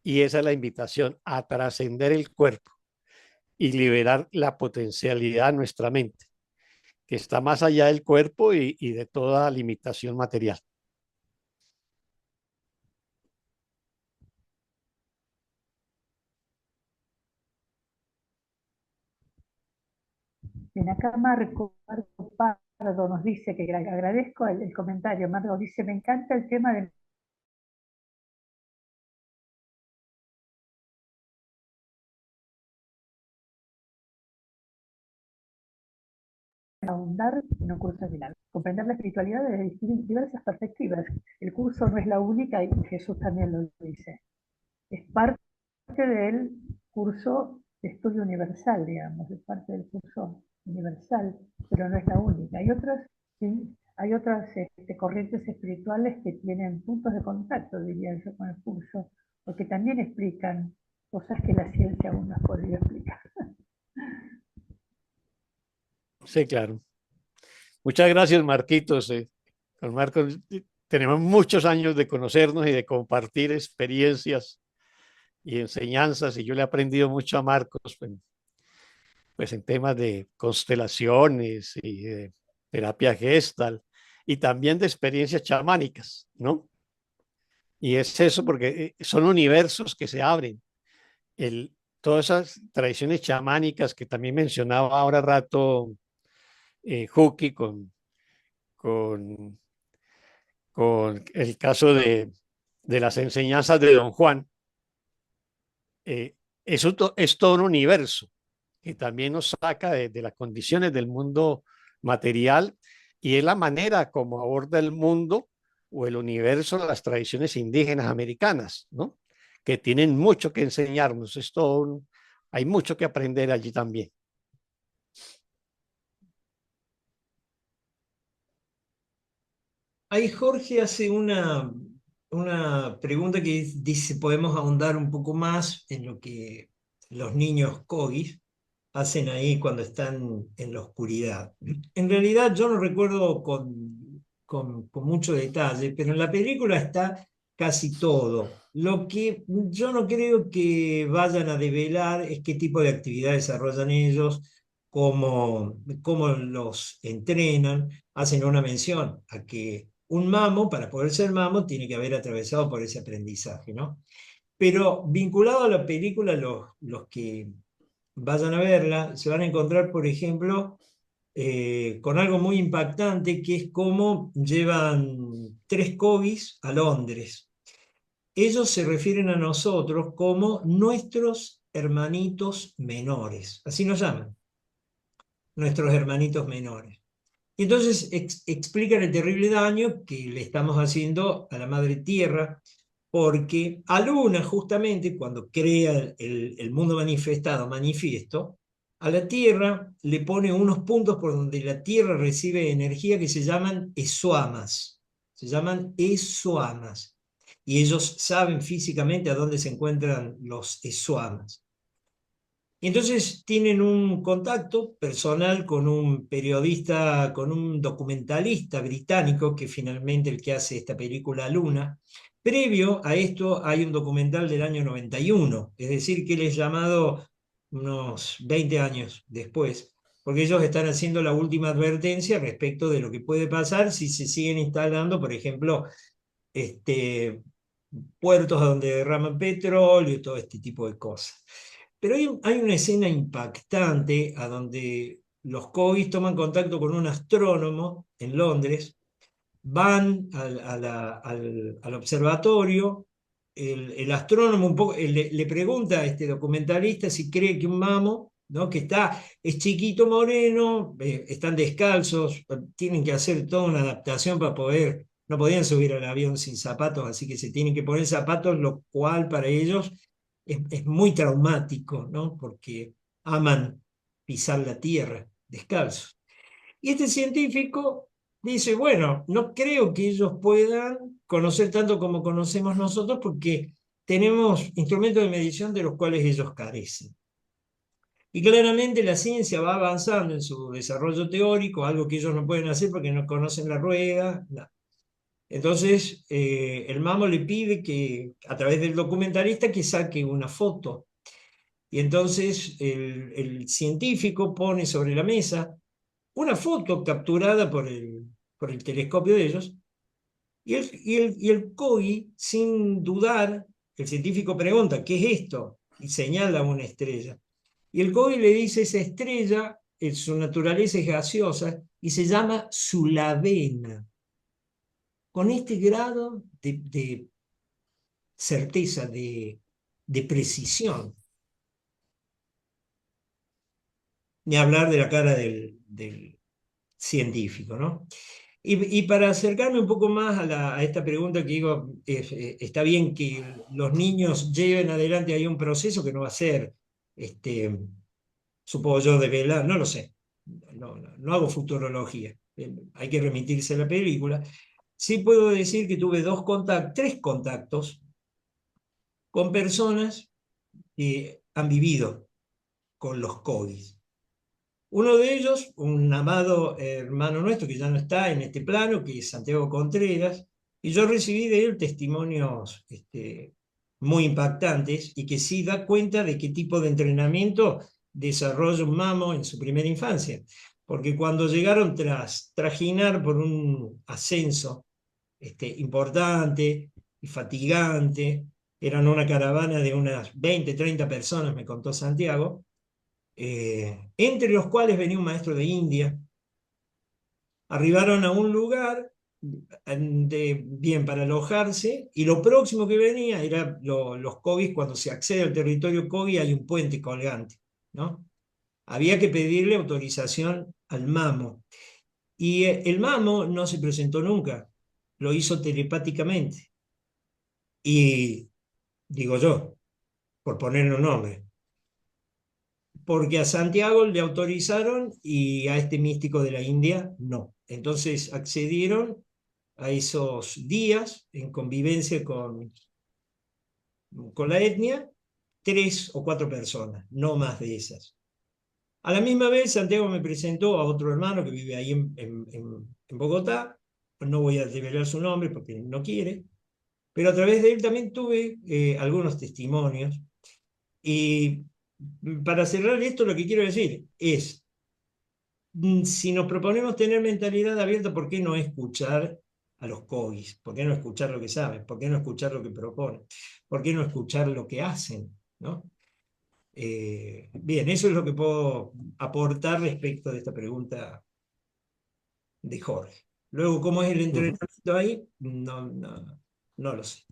Y esa es la invitación, a trascender el cuerpo y liberar la potencialidad de nuestra mente, que está más allá del cuerpo y de toda limitación material. Bien, acá Marco Pardo nos dice que agradezco el comentario. Marco dice, me encanta el tema de ahondar en un curso de milagros, comprender la espiritualidad desde diversas perspectivas. El curso no es la única y Jesús también lo dice. Es parte del curso de estudio universal, digamos, es parte del curso universal, pero no es la única. Sí, hay otras corrientes espirituales que tienen puntos de contacto, diría yo, con el curso, porque también explican cosas que la ciencia aún no ha podido explicar. Sí, claro. Muchas gracias, Marquitos. Con Marcos tenemos muchos años de conocernos y de compartir experiencias y enseñanzas, y yo le he aprendido mucho a Marcos, pues en temas de constelaciones y de terapia gestal y también de experiencias chamánicas, ¿no? Y es eso porque son universos que se abren. Todas esas tradiciones chamánicas que también mencionaba ahora rato Juki con, con el caso de las enseñanzas de Don Juan, eso es todo un universo que también nos saca de las condiciones del mundo material y es la manera como aborda el mundo o el universo las tradiciones indígenas americanas, ¿no? Que tienen mucho que enseñarnos. Hay mucho que aprender allí también. Ahí Jorge hace una pregunta que dice, podemos ahondar un poco más en lo que los niños Kogis hacen ahí cuando están en la oscuridad. En realidad yo no recuerdo con mucho detalle, pero en la película está casi todo. Lo que yo no creo que vayan a develar es qué tipo de actividad desarrollan ellos, cómo los entrenan. Hacen una mención a que un mamo, para poder ser mamo, tiene que haber atravesado por ese aprendizaje, ¿no? Pero vinculado a la película, los que vayan a verla, se van a encontrar, por ejemplo, con algo muy impactante, que es cómo llevan 3 Kogis a Londres. Ellos se refieren a nosotros como nuestros hermanitos menores, así nos llaman, nuestros hermanitos menores. Y entonces explican el terrible daño que le estamos haciendo a la madre tierra, porque a Luna, justamente cuando crea el mundo manifiesto, a la Tierra le pone unos puntos por donde la Tierra recibe energía que se llaman esoamas. Se llaman esoamas. Y ellos saben físicamente a dónde se encuentran los esoamas. Y entonces tienen un contacto personal con un periodista, con un documentalista británico, que finalmente el que hace esta película Luna. Previo a esto hay un documental del año 91, es decir, que él es llamado unos 20 años después, porque ellos están haciendo la última advertencia respecto de lo que puede pasar si se siguen instalando, por ejemplo, puertos donde derraman petróleo y todo este tipo de cosas. Pero hay una escena impactante a donde los Kogis toman contacto con un astrónomo en Londres, van al observatorio, el astrónomo un poco, le pregunta a este documentalista si cree que un mamo, ¿no? Que es chiquito, moreno, están descalzos, tienen que hacer toda una adaptación para poder, no podían subir al avión sin zapatos, así que se tienen que poner zapatos, lo cual para ellos es muy traumático, ¿no? Porque aman pisar la tierra descalzos. Y este científico dice, bueno, no creo que ellos puedan conocer tanto como conocemos nosotros porque tenemos instrumentos de medición de los cuales ellos carecen. Y claramente la ciencia va avanzando en su desarrollo teórico, algo que ellos no pueden hacer porque no conocen la rueda. No. Entonces, el mamo le pide que, a través del documentalista, que saque una foto. Y entonces el científico pone sobre la mesa una foto capturada por el telescopio de ellos, y el COI, sin dudar, el científico pregunta, ¿qué es esto? Y señala una estrella. Y el COI le dice, esa estrella, su naturaleza es gaseosa, y se llama Sulavena. Con este grado de certeza, de precisión. Ni hablar de la cara del científico, ¿no? Y para acercarme un poco más a esta pregunta que digo, está bien que los niños lleven adelante ahí un proceso que no va a ser, supongo yo, de velar, no lo sé, no hago futurología, hay que remitirse a la película. Sí puedo decir que tuve tres contactos con personas que han vivido con los COVID. Uno de ellos, un amado hermano nuestro que ya no está en este plano, que es Santiago Contreras, y yo recibí de él testimonios muy impactantes y que sí da cuenta de qué tipo de entrenamiento desarrolla un mamo en su primera infancia. Porque cuando llegaron tras trajinar por un ascenso importante y fatigante, eran una caravana de unas 20, 30 personas, me contó Santiago, entre los cuales venía un maestro de India. Arribaron a un lugar bien para alojarse, y lo próximo que venía era los COVID. Cuando se accede al territorio COVID hay un puente colgante, ¿no? Había que pedirle autorización al mamo, y el mamo no se presentó nunca, lo hizo telepáticamente, y digo yo, por ponerle un nombre, porque a Santiago le autorizaron y a este místico de la India no. Entonces accedieron a esos días en convivencia con la etnia, 3 o 4 personas, no más de esas. A la misma vez, Santiago me presentó a otro hermano que vive ahí en Bogotá, no voy a revelar su nombre porque no quiere, pero a través de él también tuve algunos testimonios. Y para cerrar esto, lo que quiero decir es, si nos proponemos tener mentalidad abierta, ¿por qué no escuchar a los COGIs? ¿Por qué no escuchar lo que saben? ¿Por qué no escuchar lo que proponen? ¿Por qué no escuchar lo que hacen? ¿No? Bien, eso es lo que puedo aportar respecto de esta pregunta de Jorge. Luego, ¿cómo es el entrenamiento ahí? No lo sé.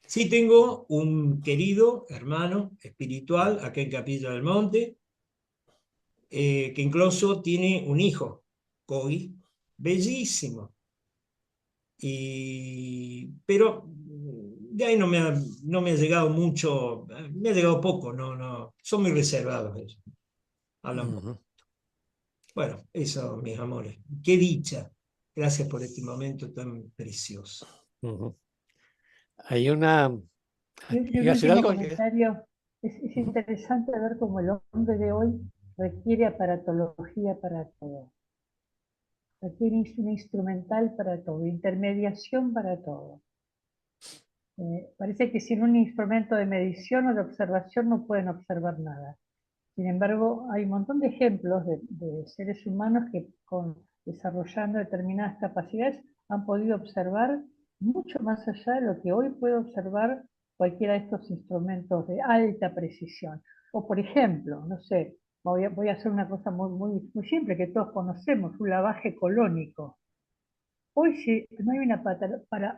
Sí tengo un querido hermano espiritual acá en Capilla del Monte, que incluso tiene un hijo, Kogi, bellísimo. Pero de ahí no me ha llegado mucho, me ha llegado poco, son muy reservados ellos. Hablan poco. Bueno, eso, mis amores. Qué dicha. Gracias por este momento tan precioso. Hay una... Y un ¿Iba a decir último algo? comentario. Es interesante ver cómo el hombre de hoy requiere aparatología para todo. Requiere un instrumental para todo, intermediación para todo. Parece que sin un instrumento de medición o de observación no pueden observar nada. Sin embargo, hay un montón de ejemplos de seres humanos que desarrollando determinadas capacidades han podido observar mucho más allá de lo que hoy puede observar cualquiera de estos instrumentos de alta precisión. O por ejemplo, no sé, voy a hacer una cosa muy simple que todos conocemos, un lavaje colónico. Hoy si no hay una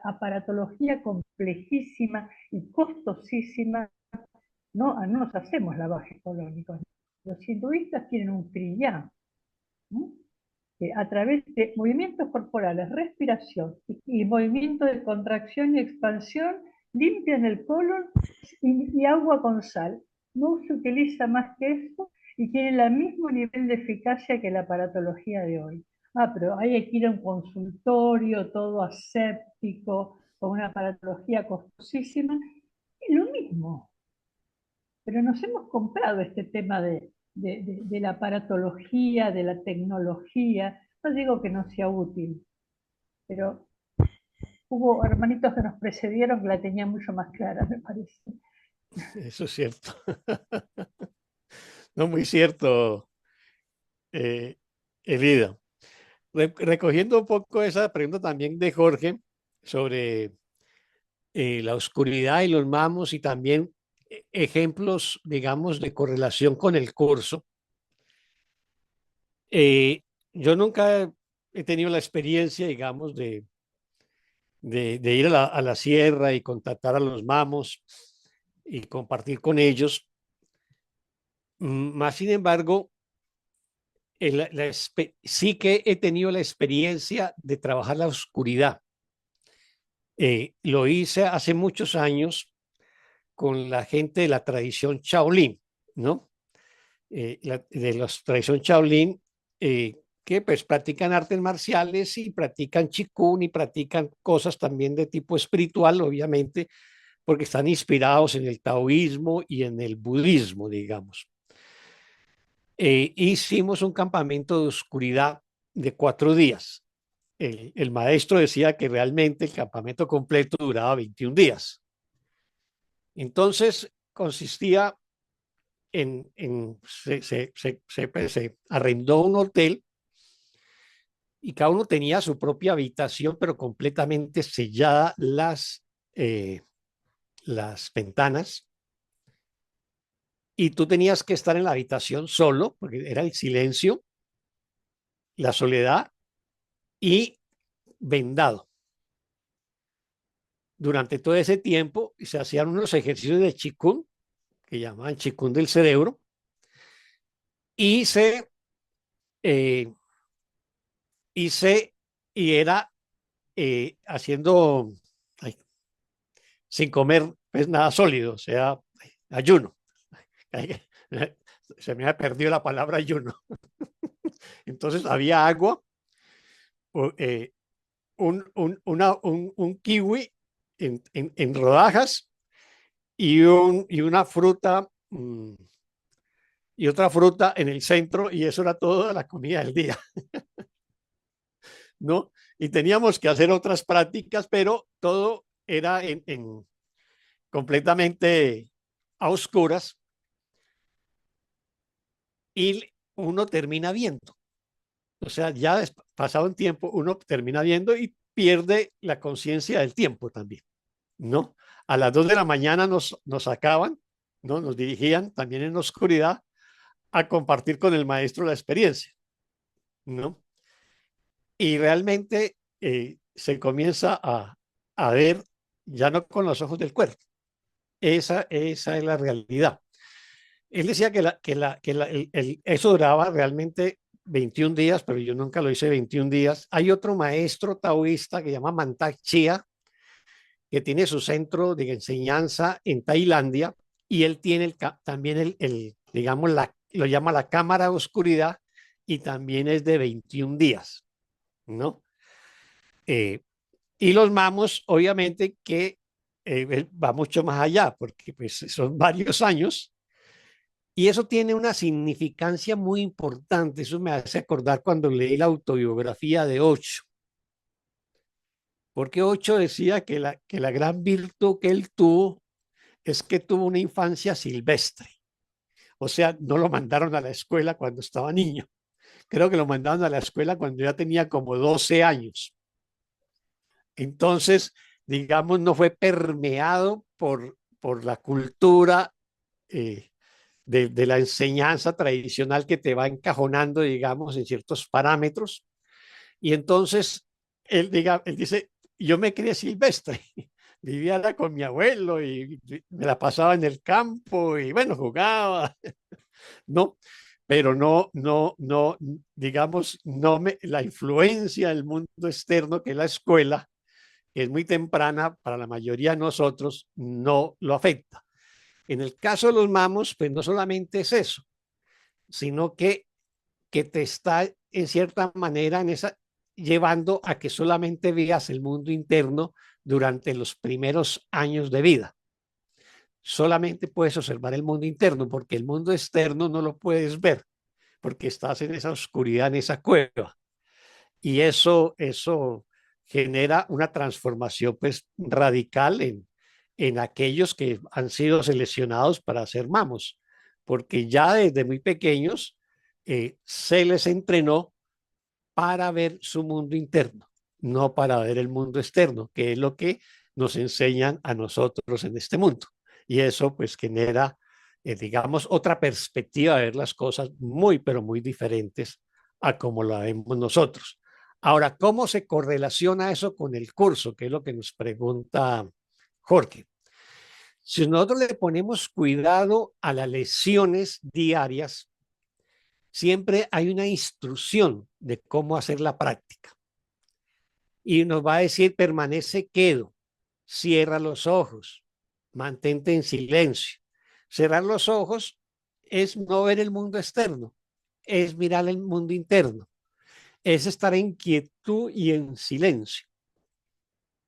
aparatología complejísima y costosísima, no nos hacemos lavajes colónicos. Los hinduistas tienen un kriya, ¿no? Que a través de movimientos corporales, respiración y movimiento de contracción y expansión, limpian el colon y agua con sal. No se utiliza más que eso y tiene el mismo nivel de eficacia que la aparatología de hoy. Pero hay que ir a un consultorio todo aséptico, con una aparatología costosísima. Es lo mismo, pero nos hemos comprado este tema de la aparatología, de la tecnología. No digo que no sea útil, pero hubo hermanitos que nos precedieron que la tenían mucho más clara, me parece. Eso es cierto. No, muy cierto, Elida. Recogiendo un poco esa pregunta también de Jorge sobre la oscuridad y los mamos y también ejemplos, digamos, de correlación con el curso. Yo nunca he tenido la experiencia, digamos, de ir a la sierra y contactar a los mamos y compartir con ellos. Más sin embargo, sí que he tenido la experiencia de trabajar la oscuridad. Lo hice hace muchos años con la gente de la tradición Shaolin, ¿no? De la tradición Shaolin, que pues practican artes marciales y practican Qigong y practican cosas también de tipo espiritual, obviamente, porque están inspirados en el taoísmo y en el budismo, digamos. Hicimos un campamento de oscuridad de 4 días. El maestro decía que realmente el campamento completo duraba 21 días. Entonces, consistía se arrendó un hotel y cada uno tenía su propia habitación, pero completamente sellada las ventanas. Y tú tenías que estar en la habitación solo, porque era el silencio, la soledad y vendado. Durante todo ese tiempo se hacían unos ejercicios de Qigong, que llamaban Qigong del cerebro, y eh, y era haciendo, ay, sin comer pues nada sólido, o sea, ayuno. Se me ha perdido la palabra ayuno. Entonces había agua, un kiwi en rodajas y una fruta y otra fruta en el centro, y eso era toda la comida del día, ¿no? Y teníamos que hacer otras prácticas, pero todo era completamente a oscuras y uno termina viendo. O sea, ya pasado un tiempo, uno termina viendo y pierde la conciencia del tiempo también, ¿no? A las 2 de la mañana nos sacaban, ¿no? Nos dirigían también en la oscuridad a compartir con el maestro la experiencia, ¿no? Y realmente se comienza a ver ya no con los ojos del cuerpo. Esa es la realidad. Él decía que eso duraba realmente 21 días, pero yo nunca lo hice 21 días. Hay otro maestro taoísta que se llama Mantak Chia, que tiene su centro de enseñanza en Tailandia, y él tiene también digamos, lo llama la cámara de oscuridad, y también es de 21 días, ¿no? Y los mamos, obviamente, que va mucho más allá, porque pues, son varios años. Y eso tiene una significancia muy importante. Eso me hace acordar cuando leí la autobiografía de Osho. Porque Osho decía que la gran virtud que él tuvo es que tuvo una infancia silvestre. O sea, no lo mandaron a la escuela cuando estaba niño. Creo que lo mandaron a la escuela cuando ya tenía como 12 años. Entonces, digamos, no fue permeado por la cultura de la enseñanza tradicional que te va encajonando, digamos, en ciertos parámetros. Y entonces él dice, yo me crié silvestre, vivía era con mi abuelo y me la pasaba en el campo y bueno, jugaba, ¿no? Pero no, digamos, la influencia del mundo externo que es la escuela, que es muy temprana para la mayoría de nosotros, no lo afecta. En el caso de los mamos, pues no solamente es eso, sino que te está en cierta manera llevando a que solamente veas el mundo interno durante los primeros años de vida. Solamente puedes observar el mundo interno porque el mundo externo no lo puedes ver porque estás en esa oscuridad, en esa cueva. Y eso genera una transformación pues radical en aquellos que han sido seleccionados para ser mamos, porque ya desde muy pequeños se les entrenó para ver su mundo interno, no para ver el mundo externo, que es lo que nos enseñan a nosotros en este mundo. Y eso pues genera, digamos, otra perspectiva de ver las cosas muy, pero muy diferentes a como la vemos nosotros. Ahora, ¿cómo se correlaciona eso con el curso? Que es lo que nos pregunta Jorge. Si nosotros le ponemos cuidado a las lesiones diarias, siempre hay una instrucción de cómo hacer la práctica. Y nos va a decir, permanece quedo, cierra los ojos, mantente en silencio. Cerrar los ojos es no ver el mundo externo, es mirar el mundo interno, es estar en quietud y en silencio.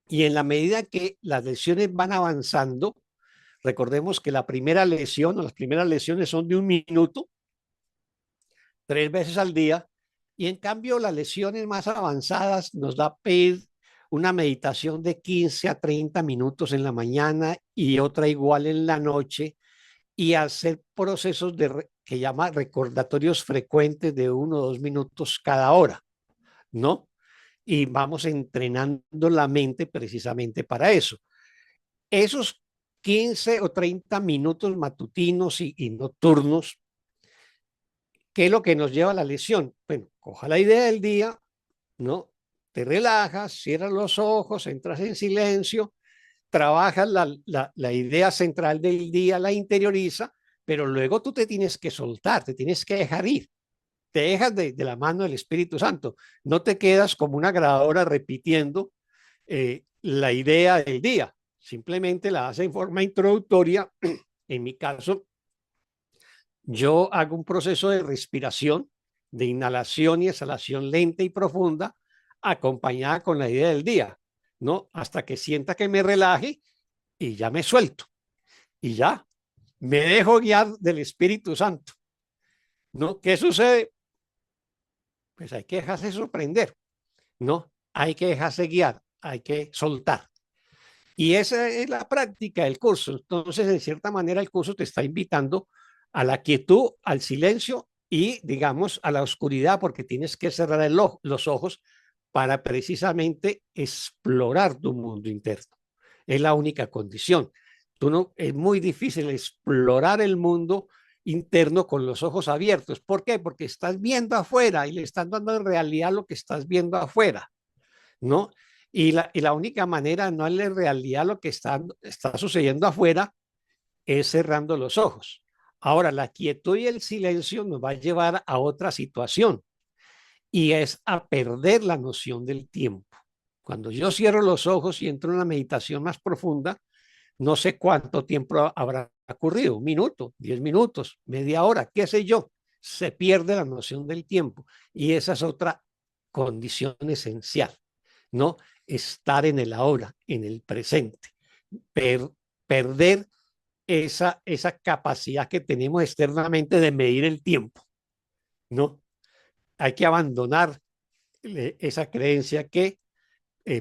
Y en la medida que las lesiones van avanzando, recordemos que la primera lesión o las primeras lesiones son de 1 minuto, 3 veces al día, y en cambio las lesiones más avanzadas nos da pedir una meditación de 15 a 30 minutos en la mañana y otra igual en la noche, y hacer procesos que llama recordatorios frecuentes de 1 o 2 minutos cada hora, ¿no? Y vamos entrenando la mente precisamente para eso. Esos 15 o 30 minutos matutinos y nocturnos, ¿qué es lo que nos lleva a la lesión? Bueno, coja la idea del día, ¿no? Te relajas, cierras los ojos, entras en silencio, trabajas la idea central del día, la interioriza, pero luego tú te tienes que soltar, te tienes que dejar ir, te dejas de la mano del Espíritu Santo, no te quedas como una grabadora repitiendo la idea del día, simplemente la haces en forma introductoria. En mi caso, yo hago un proceso de respiración, de inhalación y exhalación lenta y profunda, acompañada con la idea del día, ¿no? Hasta que sienta que me relaje y ya me suelto. Y ya, me dejo guiar del Espíritu Santo, ¿no? ¿Qué sucede? Pues hay que dejarse sorprender, ¿no? Hay que dejarse guiar, hay que soltar. Y esa es la práctica del curso. Entonces, de cierta manera, el curso te está invitando a la quietud, al silencio y, digamos, a la oscuridad, porque tienes que cerrar los ojos para precisamente explorar tu mundo interno. Es la única condición. Es muy difícil explorar el mundo interno con los ojos abiertos. ¿Por qué? Porque estás viendo afuera y le estás dando en realidad lo que estás viendo afuera, ¿no? Y la única manera de no darle realidad a lo que está sucediendo afuera es cerrando los ojos. Ahora, la quietud y el silencio nos va a llevar a otra situación y es a perder la noción del tiempo. Cuando yo cierro los ojos y entro en una meditación más profunda, no sé cuánto tiempo habrá ocurrido, 1 minuto, 10 minutos, media hora, qué sé yo. Se pierde la noción del tiempo y esa es otra condición esencial, ¿no? Estar en el ahora, en el presente, perder esa capacidad que tenemos externamente de medir el tiempo, ¿no? Hay que abandonar esa creencia que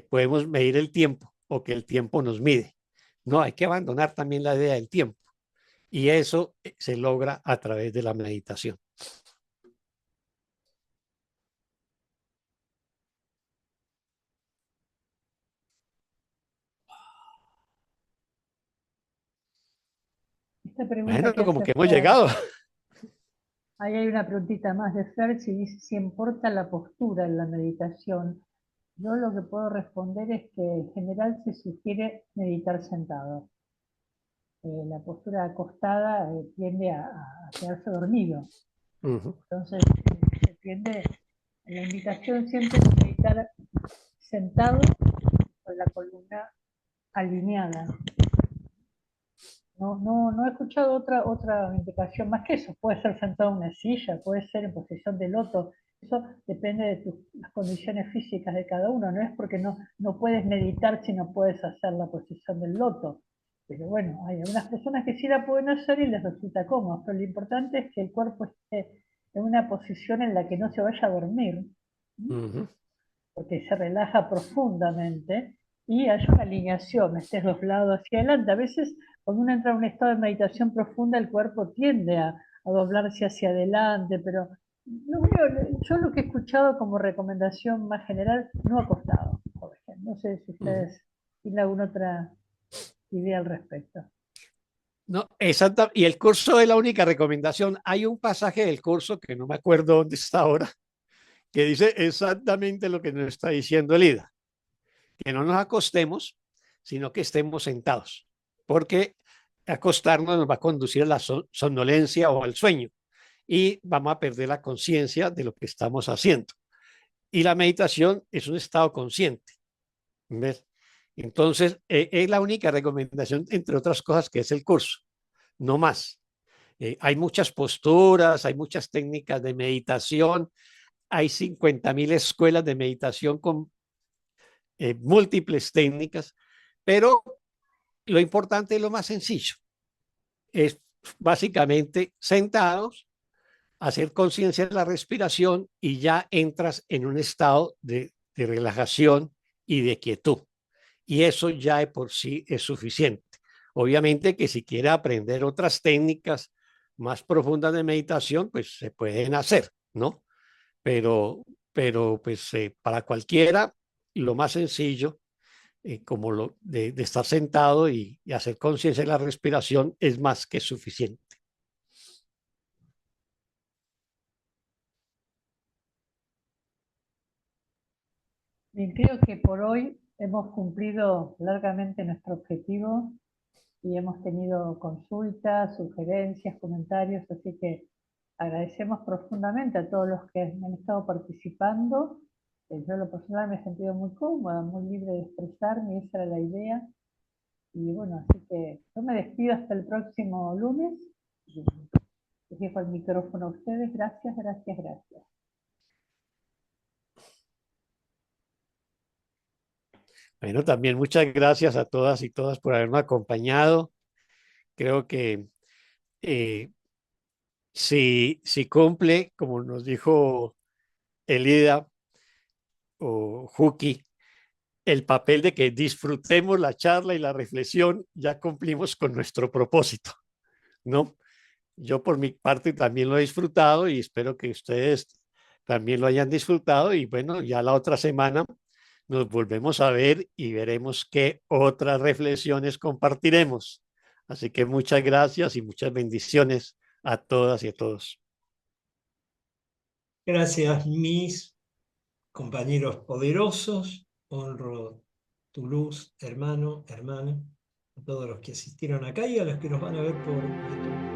podemos medir el tiempo o que el tiempo nos mide. No, hay que abandonar también la idea del tiempo. Y eso se logra a través de la meditación. Esta pregunta Bueno, que como hace que hemos Fer, llegado. ahí hay una preguntita más de Fer, si dice si importa la postura en la meditación, Yo lo que puedo responder es que en general se sugiere meditar sentado. La postura acostada tiende a quedarse dormido. Ujú. Entonces se tiende, la invitación siempre es meditar sentado con la columna alineada. No he escuchado otra indicación más que eso. Puede ser sentado en una silla, puede ser en posición de loto. Eso depende de las condiciones físicas de cada uno. No es porque no puedes meditar si no puedes hacer la posición del loto. Pero bueno, hay algunas personas que sí la pueden hacer y les resulta cómodo. Pero lo importante es que el cuerpo esté en una posición en la que no se vaya a dormir, Ujú. porque se relaja profundamente y hay una alineación, estés doblado hacia adelante. A veces cuando uno entra en un estado de meditación profunda el cuerpo tiende a doblarse hacia adelante, pero yo lo que he escuchado como recomendación más general, no acostado, por ejemplo. No sé si Ujú. ustedes tienen alguna otra idea al respecto. No, exacto. Y el curso es la única recomendación. Hay un pasaje del curso que no me acuerdo dónde está ahora, que dice exactamente lo que nos está diciendo Elida, que no nos acostemos, sino que estemos sentados, porque acostarnos nos va a conducir a la somnolencia o al sueño y vamos a perder la conciencia de lo que estamos haciendo. Y la meditación es un estado consciente. ¿Ves? Entonces, es la única recomendación, entre otras cosas, que es el curso, no más. Hay muchas posturas, hay muchas técnicas de meditación, hay 50.000 escuelas de meditación con múltiples técnicas, pero lo importante es lo más sencillo, es básicamente sentados, hacer conciencia de la respiración y ya entras en un estado de relajación y de quietud. Y eso ya de por sí es suficiente. Obviamente que si quiere aprender otras técnicas más profundas de meditación, pues se pueden hacer, ¿no? Pero pues para cualquiera, lo más sencillo, como lo de estar sentado y hacer conciencia de la respiración, es más que suficiente. Bien, creo que por hoy hemos cumplido largamente nuestro objetivo y hemos tenido consultas, sugerencias, comentarios, así que agradecemos profundamente a todos los que han estado participando. Yo en lo personal me he sentido muy cómoda, muy libre de expresarme, esa era la idea. Y bueno, así que yo me despido hasta el próximo lunes. Les dejo el micrófono a ustedes. Gracias, gracias, gracias. Bueno, también muchas gracias a todas y todas por haberme acompañado. Creo que eh, si cumple, como nos dijo Elida o Juki, el papel de que disfrutemos la charla y la reflexión, ya cumplimos con nuestro propósito, ¿no? Yo por mi parte también lo he disfrutado y espero que ustedes también lo hayan disfrutado y bueno, ya la otra semana nos volvemos a ver y veremos qué otras reflexiones compartiremos. Así que muchas gracias y muchas bendiciones a todas y a todos. Gracias, mis compañeros poderosos. Honro tu luz, hermano, hermana, a todos los que asistieron acá y a los que nos van a ver por YouTube.